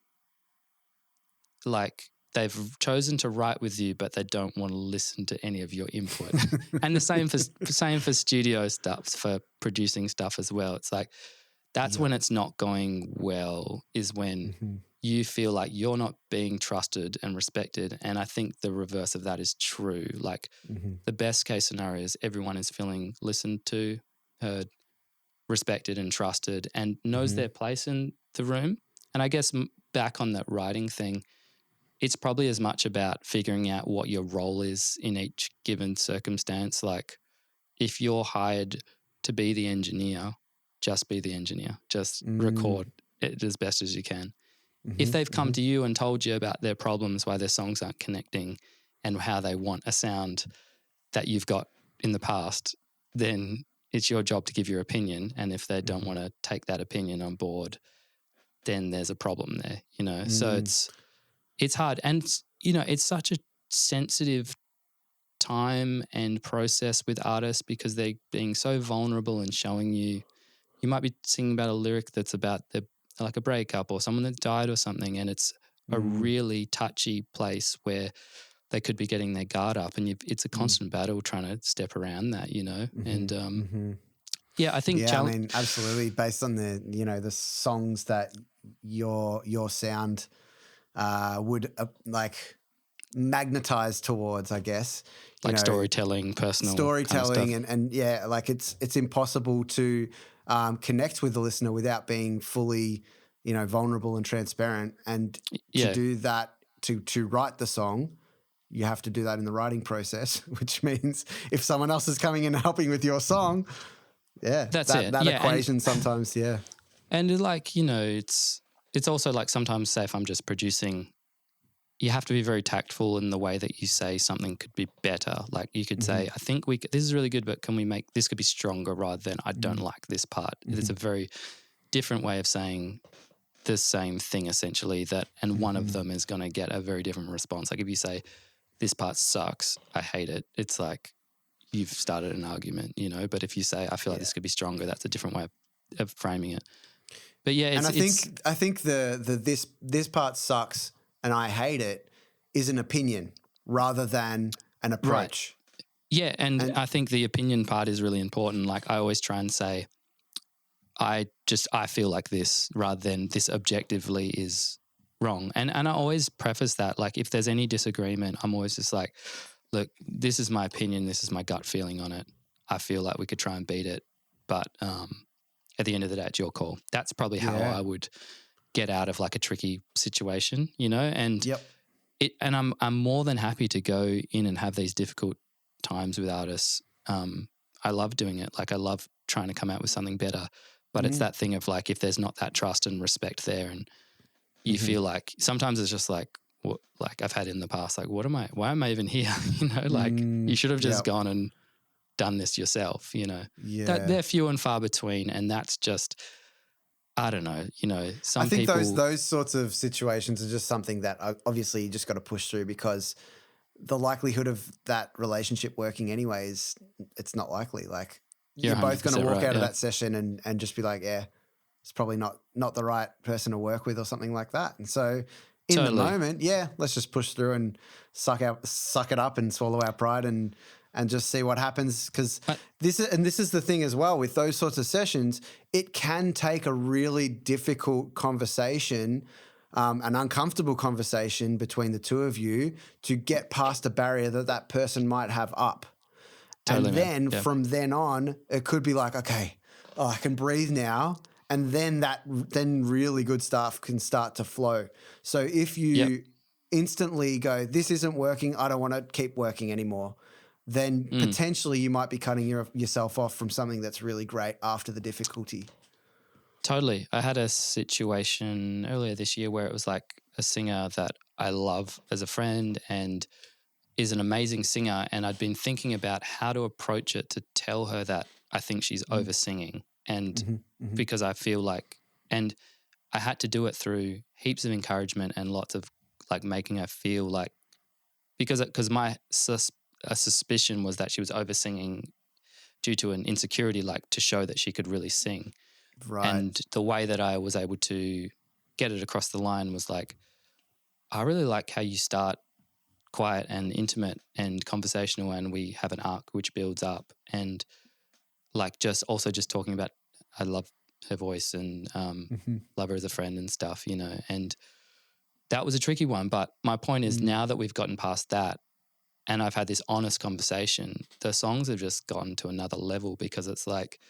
like they've chosen to write with you, but they don't want to listen to any of your input. And the same for studio stuff, for producing stuff as well. It's like that's when it's not going well, is when you feel like you're not being trusted and respected. And I think the reverse of that is true. Like the best case scenario is everyone is feeling listened to, heard, respected and trusted, and knows their place in the room. And I guess back on that writing thing, it's probably as much about figuring out what your role is in each given circumstance. Like if you're hired to be the engineer, just be the engineer. Just record it as best as you can. If they've come to you and told you about their problems, why their songs aren't connecting and how they want a sound that you've got in the past, then it's your job to give your opinion. And if they don't want to take that opinion on board, then there's a problem there, you know? So it's hard. And, you know, it's such a sensitive time and process with artists because they're being so vulnerable and showing you might be singing about a lyric that's about like a breakup or someone that died or something, and it's a really touchy place where they could be getting their guard up, and it's a constant battle trying to step around that, you know. And I think I mean, absolutely, based on the, you know, the songs that your sound would like magnetize towards, I guess, like storytelling, personal storytelling, kind of and yeah, like it's impossible to connect with the listener without being fully, you know, vulnerable and transparent. And to do that, to write the song, you have to do that in the writing process, which means if someone else is coming in and helping with your song, that's that equation sometimes, And like, you know, it's also like sometimes, say if I'm just producing, you have to be very tactful in the way that you say something could be better. Like you could say, I think this is really good, but can we make this could be stronger, rather than I don't like this part. It's a very different way of saying the same thing essentially, and one of them is going to get a very different response. Like if you say, this part sucks, I hate it, it's like you've started an argument, you know. But if you say, I feel like this could be stronger, that's a different way of framing it. But yeah, I think the this part sucks and I hate it is an opinion rather than an approach. Right. Yeah, and I think the opinion part is really important. Like I always try and say, I feel like this, rather than this objectively is wrong. And I always preface that, like, if there's any disagreement, I'm always just like, look, this is my opinion. This is my gut feeling on it. I feel like we could try and beat it. But at the end of the day, it's your call. That's probably how I would get out of like a tricky situation, you know? And I'm more than happy to go in and have these difficult times with artists. I love doing it. Like, I love trying to come out with something better. But it's that thing of like, if there's not that trust and respect there, and you feel like sometimes it's just like, like I've had in the past, like, why am I even here? You know, like you should have just gone and done this yourself, you know. That they're few and far between, and that's just, I don't know, you know, I think those sorts of situations are just something that obviously you just got to push through, because the likelihood of that relationship working anyways, it's not likely. Like, you're both going to walk out of that session and just be like, yeah, it's probably not the right person to work with or something like that. And so in the moment, let's just push through and suck it up and swallow our pride and just see what happens. Because this is the thing as well with those sorts of sessions, it can take a really difficult conversation, an uncomfortable conversation between the two of you to get past a barrier that person might have up. Totally, and then from then on, it could be like, okay, I can breathe now. And then really good stuff can start to flow. So if you instantly go, this isn't working, I don't want to keep working anymore, then potentially you might be cutting yourself off from something that's really great after the difficulty. Totally. I had a situation earlier this year where it was like a singer that I love as a friend and is an amazing singer, and I'd been thinking about how to approach it to tell her that I think she's over singing. And because I feel like, and I had to do it through heaps of encouragement and lots of like making her feel like, because my suspicion was that she was over singing due to an insecurity, like to show that she could really sing. Right. And the way that I was able to get it across the line was like, I really like how you start quiet and intimate and conversational, and we have an arc which builds up, and like just talking about, I love her voice and love her as a friend and stuff, you know, and that was a tricky one. But my point is, now that we've gotten past that and I've had this honest conversation, the songs have just gone to another level, because it's like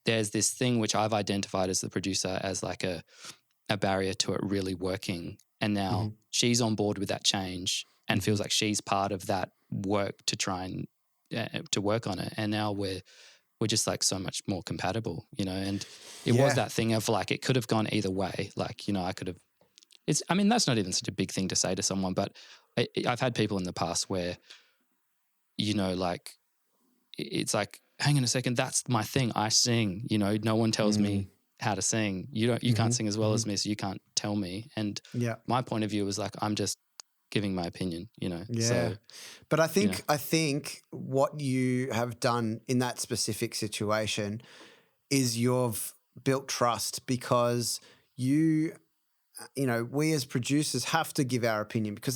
there's this thing which I've identified as the producer as like a barrier to it really working. And now she's on board with that change and feels like she's part of that work to try and to work on it. And now we're just like so much more compatible, you know, and it was that thing of like, it could have gone either way. Like, you know, I mean, that's not even such a big thing to say to someone, but I've had people in the past where, you know, like, it's like, hang on a second, that's my thing. I sing, you know, no one tells me how to sing. You can't sing as well as me, so you can't tell me. And my point of view is like, I'm just giving my opinion, you know. Yeah. So, but I think what you have done in that specific situation is you've built trust, because you know, we as producers have to give our opinion, because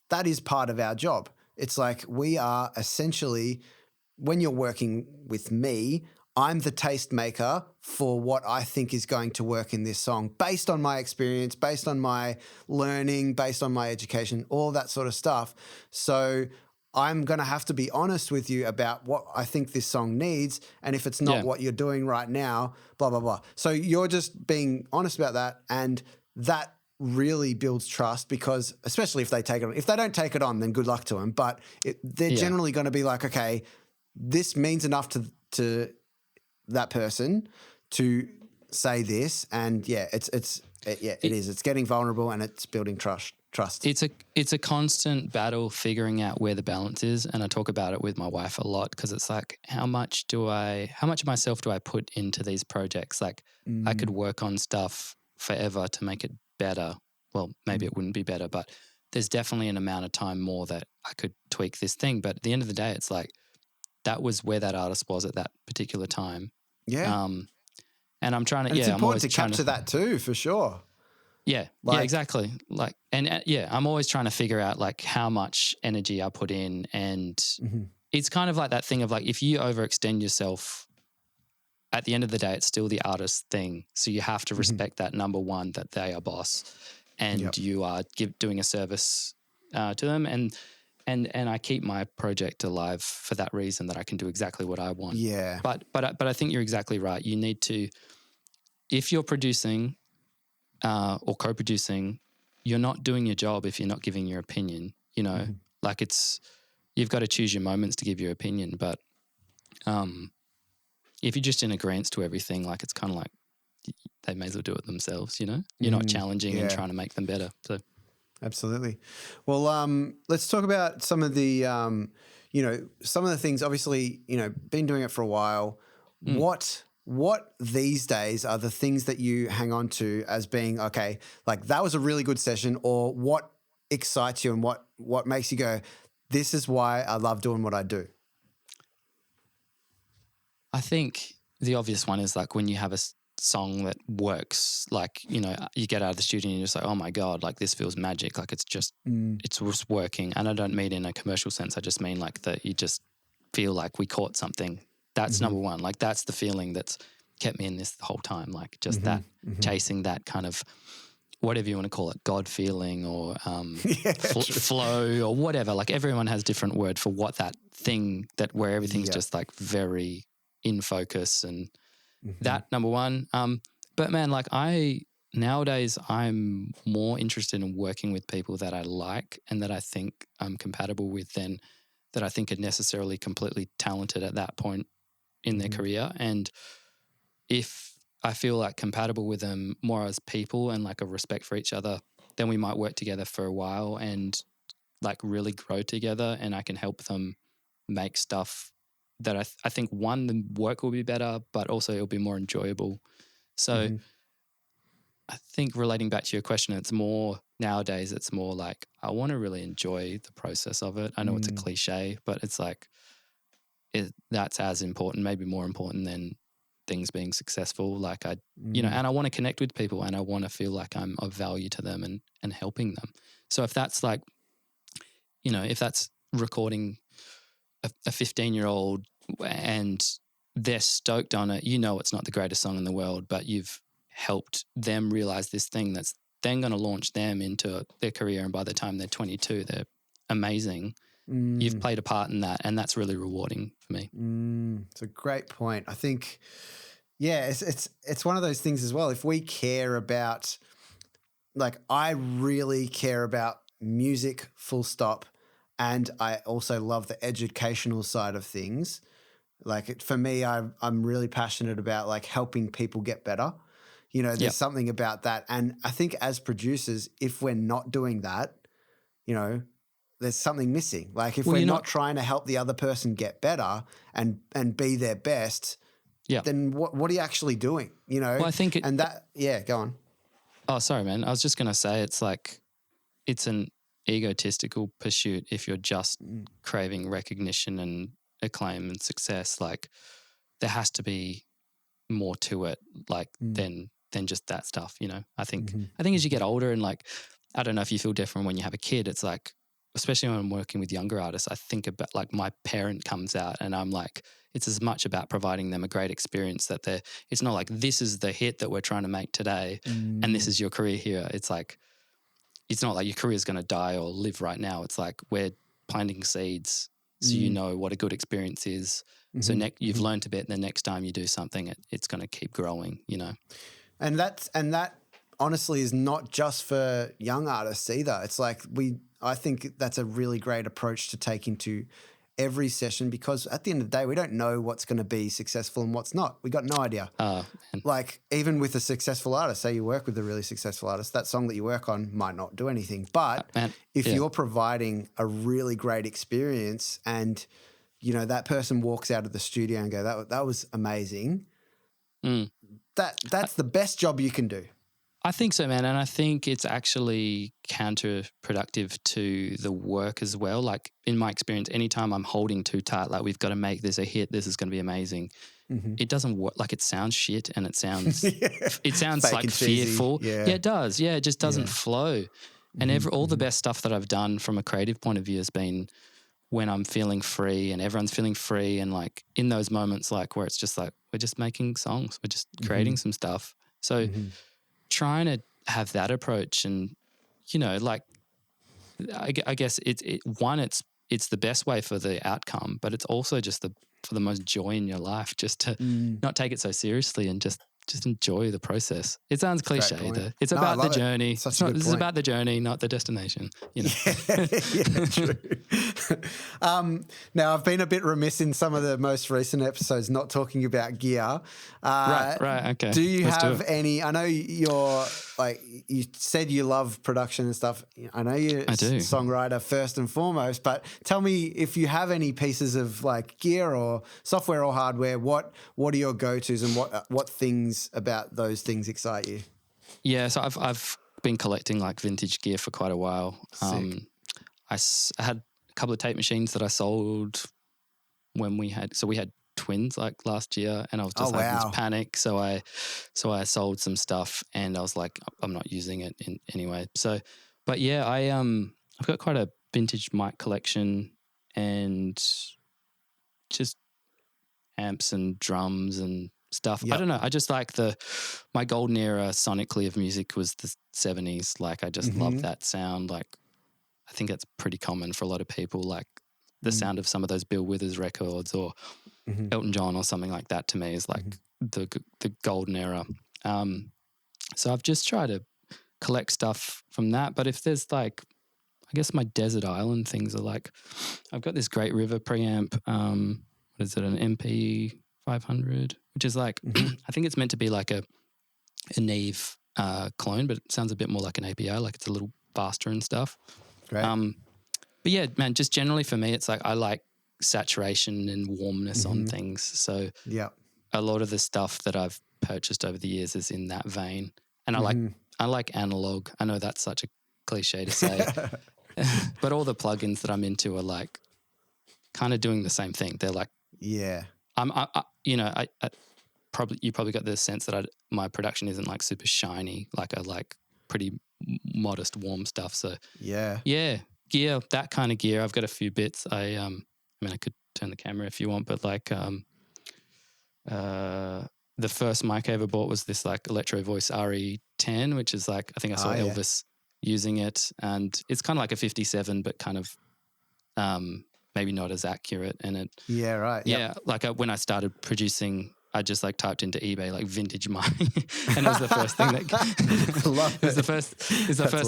that is part of our job. It's like, we are essentially, when you're working with me, I'm the taste maker for what I think is going to work in this song, based on my experience, based on my learning, based on my education, all that sort of stuff. So I'm going to have to be honest with you about what I think this song needs. And if it's not what you're doing right now, blah, blah, blah. So you're just being honest about that. And that really builds trust, because especially if they take it on. If they don't take it on, then good luck to them. But they're generally going to be like, okay, this means enough to that person to say this. And it is. It's getting vulnerable and it's building trust. It's a constant battle figuring out where the balance is, and I talk about it with my wife a lot, because it's like, how much of myself do I put into these projects? Like, I could work on stuff forever to make it better. Well, maybe it wouldn't be better, but there's definitely an amount of time more that I could tweak this thing. But at the end of the day, it's like, that was where that artist was at that particular time. Yeah. And I'm trying to, it's important to capture that too, for sure. Yeah. Exactly. Like, and I'm always trying to figure out like how much energy I put in. And it's kind of like that thing of like, if you overextend yourself, at the end of the day, it's still the artist's thing. So you have to respect that, number one, that they are boss. and you are doing a service to them. And I keep my project alive for that reason, that I can do exactly what I want. Yeah. But I think you're exactly right. You need to, if you're producing or co-producing, you're not doing your job if you're not giving your opinion. You know, like you've got to choose your moments to give your opinion. But if you're just in agreement to everything, like it's kind of like they may as well do it themselves. You know, you're not challenging and trying to make them better. So. Absolutely. Well, let's talk about some of the, some of the things. Obviously, been doing it for a while. What these days are the things that you hang on to as being okay? Like that was a really good session, or what excites you and what makes you go, this is why I love doing what I do. I think the obvious one is like when you have a song that works, like, you get out of the studio and you're just like, oh my God, like this feels magic. Like it's just working. And I don't mean in a commercial sense. I just mean like that you just feel like we caught something. That's number one. Like that's the feeling that's kept me in this the whole time. Like just that chasing that kind of, whatever you want to call it, God feeling or flow or whatever. Like everyone has different word for what that thing that where everything's just like very in focus and that number one. But man, like nowadays I'm more interested in working with people that I like and that I think I'm compatible with than that I think are necessarily completely talented at that point in their career. And if I feel like compatible with them more as people and like a respect for each other, then we might work together for a while and like really grow together, and I can help them make stuff that I think, one, the work will be better, but also it'll be more enjoyable. So I think relating back to your question, it's more nowadays, it's more like I want to really enjoy the process of it. I know it's a cliche, but it's like that's as important, maybe more important than things being successful. Like and I want to connect with people and I want to feel like I'm of value to them and helping them. So if that's like, if that's recording a 15-year-old and they're stoked on it, it's not the greatest song in the world, but you've helped them realize this thing that's then going to launch them into their career. And by the time they're 22, they're amazing. You've played a part in that, and that's really rewarding for me. It's a great point. I think, it's one of those things as well. If we care about, like, I really care about music, full stop, and I also love the educational side of things. Like for me, I'm really passionate about like helping people get better. There's something about that. And I think as producers, if we're not doing that, there's something missing. Like if we're not trying to help the other person get better and be their best, then what are you actually doing? Well, I think go on. Oh, sorry, man. I was just going to say it's like it's an egotistical pursuit if you're just craving recognition and acclaim and success. Like there has to be more to it, like than just that stuff. I think as you get older, and like I don't know if you feel different when you have a kid. It's like, especially when I'm working with younger artists, I think about like my parent comes out and I'm like, it's as much about providing them a great experience that it's not like this is the hit that we're trying to make today and this is your career here. It's like, it's not like your career is going to die or live right now. It's like we're planting seeds so you know what a good experience is. So you've learned a bit, and the next time you do something, it's going to keep growing, And that honestly is not just for young artists either. It's like I think that's a really great approach to take into every session, because at the end of the day, we don't know what's going to be successful and what's not. We got no idea. Like even with a successful artist, say you work with a really successful artist, that song that you work on might not do anything. But if you're providing a really great experience and, that person walks out of the studio and go, that was amazing. That's the best job you can do. I think so, man. And I think it's actually counterproductive to the work as well. Like in my experience, anytime I'm holding too tight, like we've got to make this a hit, this is going to be amazing. It doesn't work. Like it sounds shit and it sounds like fearful. Yeah, it does. Yeah, it just doesn't flow. And all the best stuff that I've done from a creative point of view has been when I'm feeling free and everyone's feeling free, and like in those moments, like where it's just like we're just making songs, we're just creating some stuff. So trying to have that approach and like I guess it's the best way for the outcome, but it's also just for the most joy in your life, just to not take it so seriously and just enjoy the process. It sounds cliche though. It's about the journey. This is about the journey, not the destination. Yeah, true. Now, I've been a bit remiss in some of the most recent episodes not talking about gear. Right. Okay. Do you have any? I know you said you love production and stuff. I know you're a songwriter first and foremost, but tell me if you have any pieces of like gear or software or hardware. What are your go-tos and what things about those things excite you? Yeah, so I've been collecting like vintage gear for quite a while. I had a couple of tape machines that I sold when we had twins like last year, and I was just having this panic. So I sold some stuff, and I was like, I'm not using it anyway. So, but yeah, I've got quite a vintage mic collection and just amps and drums and stuff. Yep. I don't know. I just like my golden era sonically of music was the 70s. Like I just love that sound. Like I think that's pretty common for a lot of people. Like the sound of some of those Bill Withers records or Elton John or something like that to me is like the golden era. So I've just tried to collect stuff from that. But if there's like, I guess my desert island things are like, I've got this Great River preamp. What is it? An MP 500, which is like, I think it's meant to be like a Neve clone, but it sounds a bit more like an API, like it's a little faster and stuff. Great. But yeah, man, just generally for me, it's like I like saturation and warmness on things. So a lot of the stuff that I've purchased over the years is in that vein. And I like analog. I know that's such a cliche to say, but all the plugins that I'm into are like kind of doing the same thing. They're like, you probably got the sense that my production isn't like super shiny. Like I like pretty modest, warm stuff. So gear, that kind of gear. I've got a few bits. I could turn the camera if you want, but like the first mic I ever bought was this like Electro Voice RE10, which is like I think I saw Elvis using it, and it's kind of like a 57, but kind of maybe not as accurate. And like when I started producing, I just like typed into eBay like vintage mic, and it was the first thing that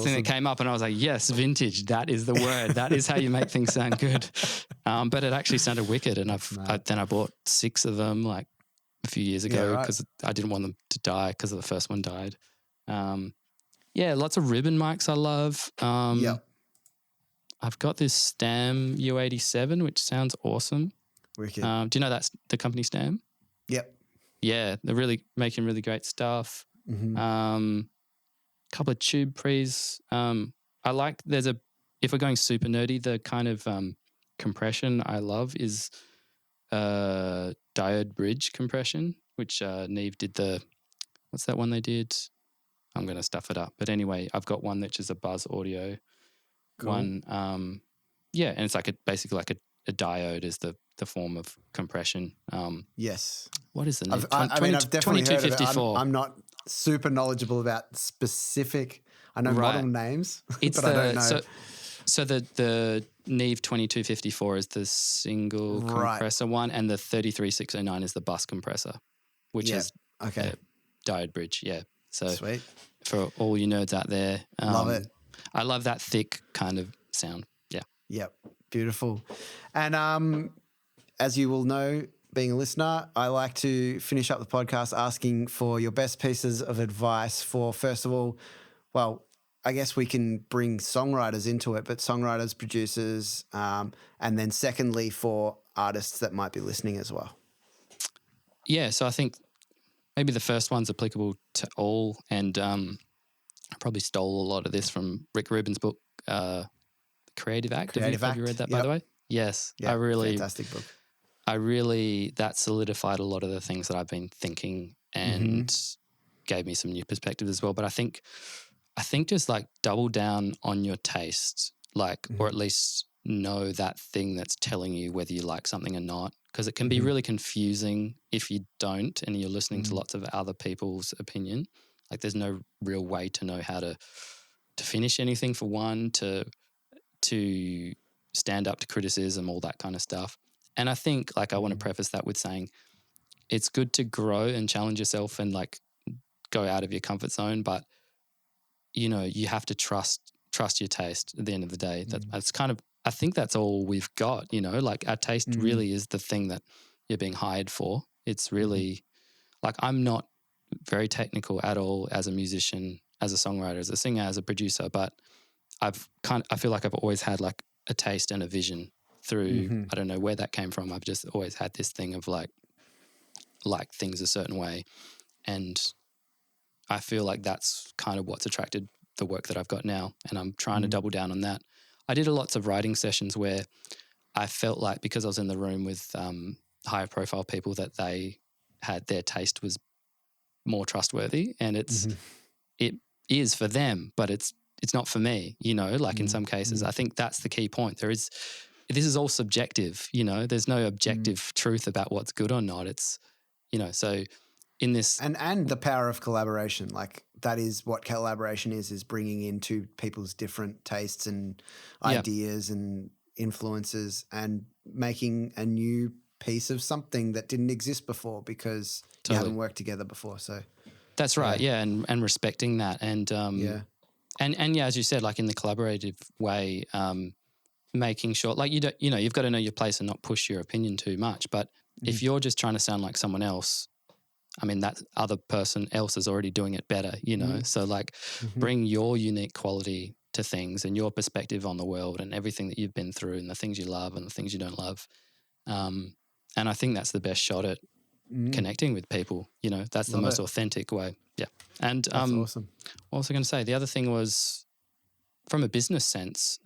thing that came up, and I was like, yes, vintage. That is the word. That is how you make things sound good. But it actually sounded wicked, and I bought 6 of them like a few years ago because I didn't want them to die because the first one died. Lots of ribbon mics I love. I've got this Stam U87, which sounds awesome. Wicked. Do you know that's the company Stam? Yep. Yeah, they're really making really great stuff. Couple of tube pre's. I like if we're going super nerdy, the kind of compression I love is diode bridge compression, which Neve did what's that one they did? I'm going to stuff it up. But anyway, I've got one which is a Buzz Audio one. And it's like basically like a diode is the form of compression. Yes. What is the name? I've definitely heard of it. I'm not super knowledgeable about specific. I know model names, but I don't know. So the Neve 2254 is the single compressor one, and the 33609 is the bus compressor, which is diode bridge. Yeah. So sweet. For all you nerds out there, love it. I love that thick kind of sound. Yeah. Yep. Beautiful. And as you will know, being a listener, I like to finish up the podcast asking for your best pieces of advice for, first of all, well, I guess we can bring songwriters into it, but songwriters, producers, and then secondly for artists that might be listening as well. Yeah, so I think maybe the first one's applicable to all, and I probably stole a lot of this from Rick Rubin's book, Creative Act. Have you read that, by the way? Yes. Yep. Fantastic book. That solidified a lot of the things that I've been thinking and gave me some new perspective as well. But I think just like double down on your taste, like, or at least know that thing that's telling you whether you like something or not, because it can be really confusing if you don't and you're listening to lots of other people's opinion. Like there's no real way to know how to finish anything for one, to stand up to criticism, all that kind of stuff. And I think like I want to preface that with saying it's good to grow and challenge yourself and like go out of your comfort zone, but you know, you have to trust your taste at the end of the day. That's kind of, I think that's all we've got, you know, like our taste really is the thing that you're being hired for. It's really like, I'm not very technical at all as a musician, as a songwriter, as a singer, as a producer, but I feel like I've always had like a taste and a vision through, I don't know where that came from. I've just always had this thing of like things a certain way. And I feel like that's kind of what's attracted the work that I've got now. And I'm trying to double down on that. I did lots of writing sessions where I felt like, because I was in the room with higher profile people, that they had, their taste was more trustworthy, and it is for them, but it's not for me, you know, like in some cases. I think that's the key point. This is all subjective, you know, there's no objective truth about what's good or not. It's, you know, so in this. And the power of collaboration, like that is what collaboration is bringing into people's different tastes and ideas and influences and making a new piece of something that didn't exist before because you haven't worked together before. So that's right. Yeah. And respecting that. And, and as you said, like in the collaborative way, making sure, like you've got to know your place and not push your opinion too much. But if you're just trying to sound like someone else, I mean, that other person else is already doing it better, you know? So like bring your unique quality to things and your perspective on the world and everything that you've been through and the things you love and the things you don't love. And I think that's the best shot at connecting with people, you know, that's the most authentic way. Yeah. And that's awesome. What was I going to say? The other thing was, from a business sense,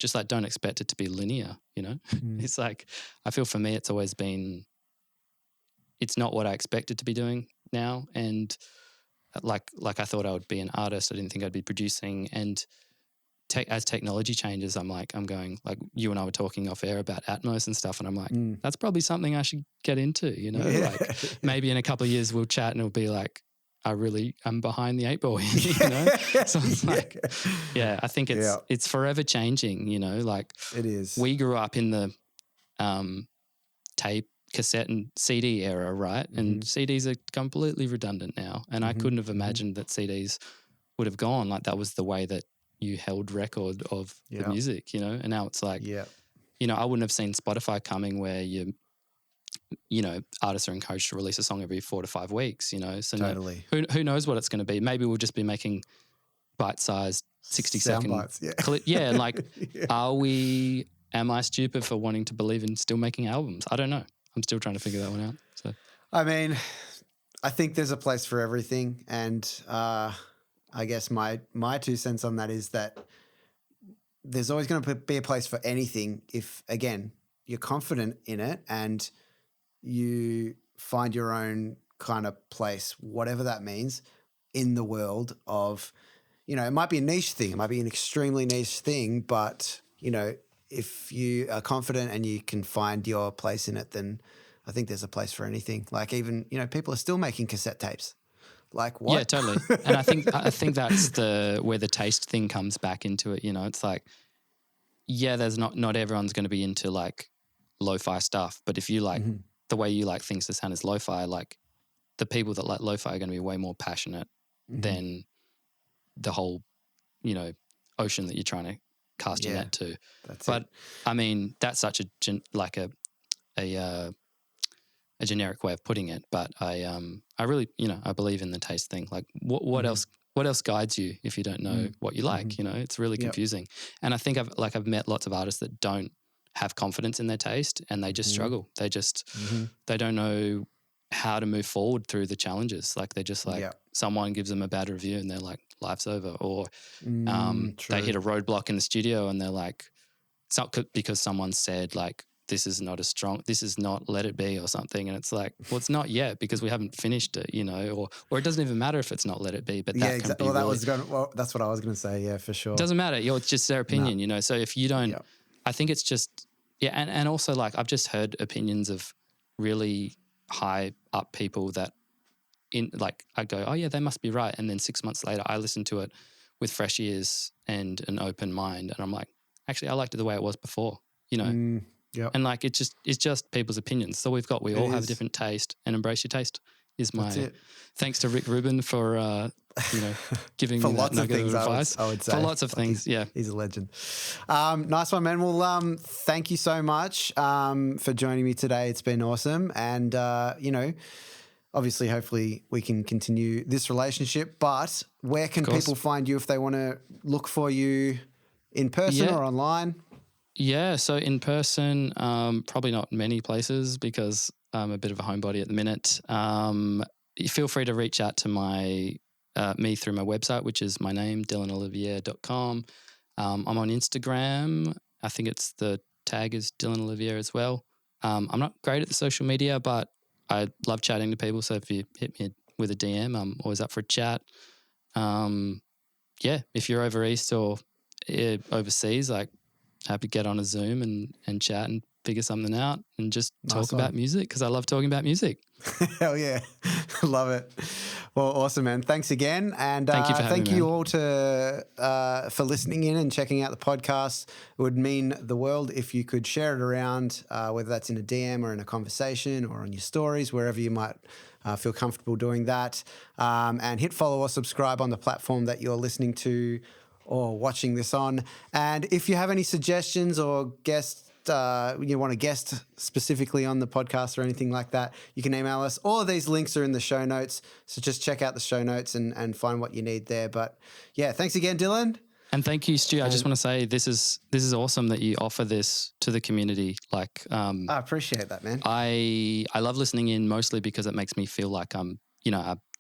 just like don't expect it to be linear, you know? It's like, I feel for me it's always been, it's not what I expected to be doing now. And like I thought I would be an artist. I didn't think I'd be producing. And as technology changes, I'm going, like you and I were talking off air about Atmos and stuff. And I'm like, that's probably something I should get into, you know, like maybe in a couple of years we'll chat and it'll be like, I'm behind the 8 ball, you know? So it's like, I think it's forever changing, you know, like it is. We grew up in the tape, cassette and CD era, right? And CDs are completely redundant now. And I couldn't have imagined that CDs would have gone. Like that was the way that you held record of the music, you know? And now it's like, you know, I wouldn't have seen Spotify coming where you know, artists are encouraged to release a song every 4 to 5 weeks, you know? So totally. Who knows what it's going to be? Maybe we'll just be making bite-sized 60-second bites, clip. Yeah, like am I stupid for wanting to believe in still making albums? I don't know. I'm still trying to figure that one out. So, I mean, I think there's a place for everything. And I guess my 2 cents on that is that there's always going to be a place for anything if, again, you're confident in it and you find your own kind of place, whatever that means, in the world of, you know, it might be a niche thing. It might be an extremely niche thing, but, you know, if you are confident and you can find your place in it, then I think there's a place for anything. Like even, you know, people are still making cassette tapes. Like what? Yeah, totally. And I think that's where the taste thing comes back into it. You know, it's like, there's not everyone's going to be into like lo-fi stuff, but if you like the way you like things to sound is lo-fi, like the people that like lo-fi are going to be way more passionate than the whole, you know, ocean that you're trying to cast your net to. But I mean, that's such a generic way of putting it. But I really, you know, I believe in the taste thing. Like what else guides you if you don't know what you like? You know, it's really confusing. And I think I've met lots of artists that don't have confidence in their taste and they just struggle. They just they don't know how to move forward through the challenges. Like they're just like someone gives them a bad review and they're like, life's over. Or they hit a roadblock in the studio and they're like, it's not because someone said like, this is not Let It Be or something. And it's like, well, it's not yet because we haven't finished it, you know, or it doesn't even matter if it's not Let It Be, but that can be that's what I was going to say. Yeah, for sure. It doesn't matter. It's just their opinion, you know? So if you don't, I think it's just, and also like I've just heard opinions of really high up people that I go, oh yeah, they must be right. And then 6 months later I listen to it with fresh ears and an open mind. And I'm like, actually, I liked it the way it was before, you know? Yep. And like, it's just people's opinions. So we all have a different taste, and embrace your taste is my, thanks to Rick Rubin for, giving me that nugget of advice. I would say. For lots of things, He's a legend. Nice one, man. Well, thank you so much for joining me today. It's been awesome. And, obviously, hopefully we can continue this relationship. But where can people find you if they want to look for you in person or online? Yeah, so in person, probably not many places because I'm a bit of a homebody at the minute. Feel free to reach out to me through my website, which is my name, dylanolivierre.com. I'm on Instagram. I think the tag is Dylan Ollivierre as well. I'm not great at the social media, but I love chatting to people. So if you hit me with a DM, I'm always up for a chat. If you're over east or overseas, like, happy to get on a Zoom and chat and figure something out and just talk about music, because I love talking about music. Hell yeah. Love it. Well, awesome, man. Thanks again. And thank you for having me, you all for listening in and checking out the podcast. It would mean the world if you could share it around, whether that's in a DM or in a conversation or on your stories, wherever you might feel comfortable doing that. And hit follow or subscribe on the platform that you're listening to or watching this on. And if you have any suggestions or guests, you want a guest specifically on the podcast or anything like that, you can email us. All of these links are in the show notes. So just check out the show notes and find what you need there. But yeah, thanks again, Dylan. And thank you, Stu. I just want to say this is awesome that you offer this to the community. Like, I appreciate that, man. I love listening in mostly because it makes me feel like I'm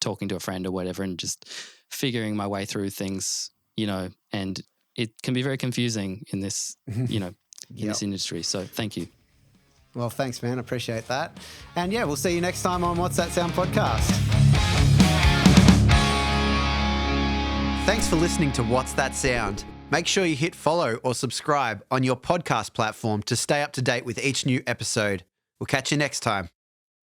talking to a friend or whatever and just figuring my way through things, and it can be very confusing in this, in this industry. So thank you. Well, thanks, man. I appreciate that. And yeah, we'll see you next time on What's That Sound podcast. Thanks for listening to What's That Sound. Make sure you hit follow or subscribe on your podcast platform to stay up to date with each new episode. We'll catch you next time.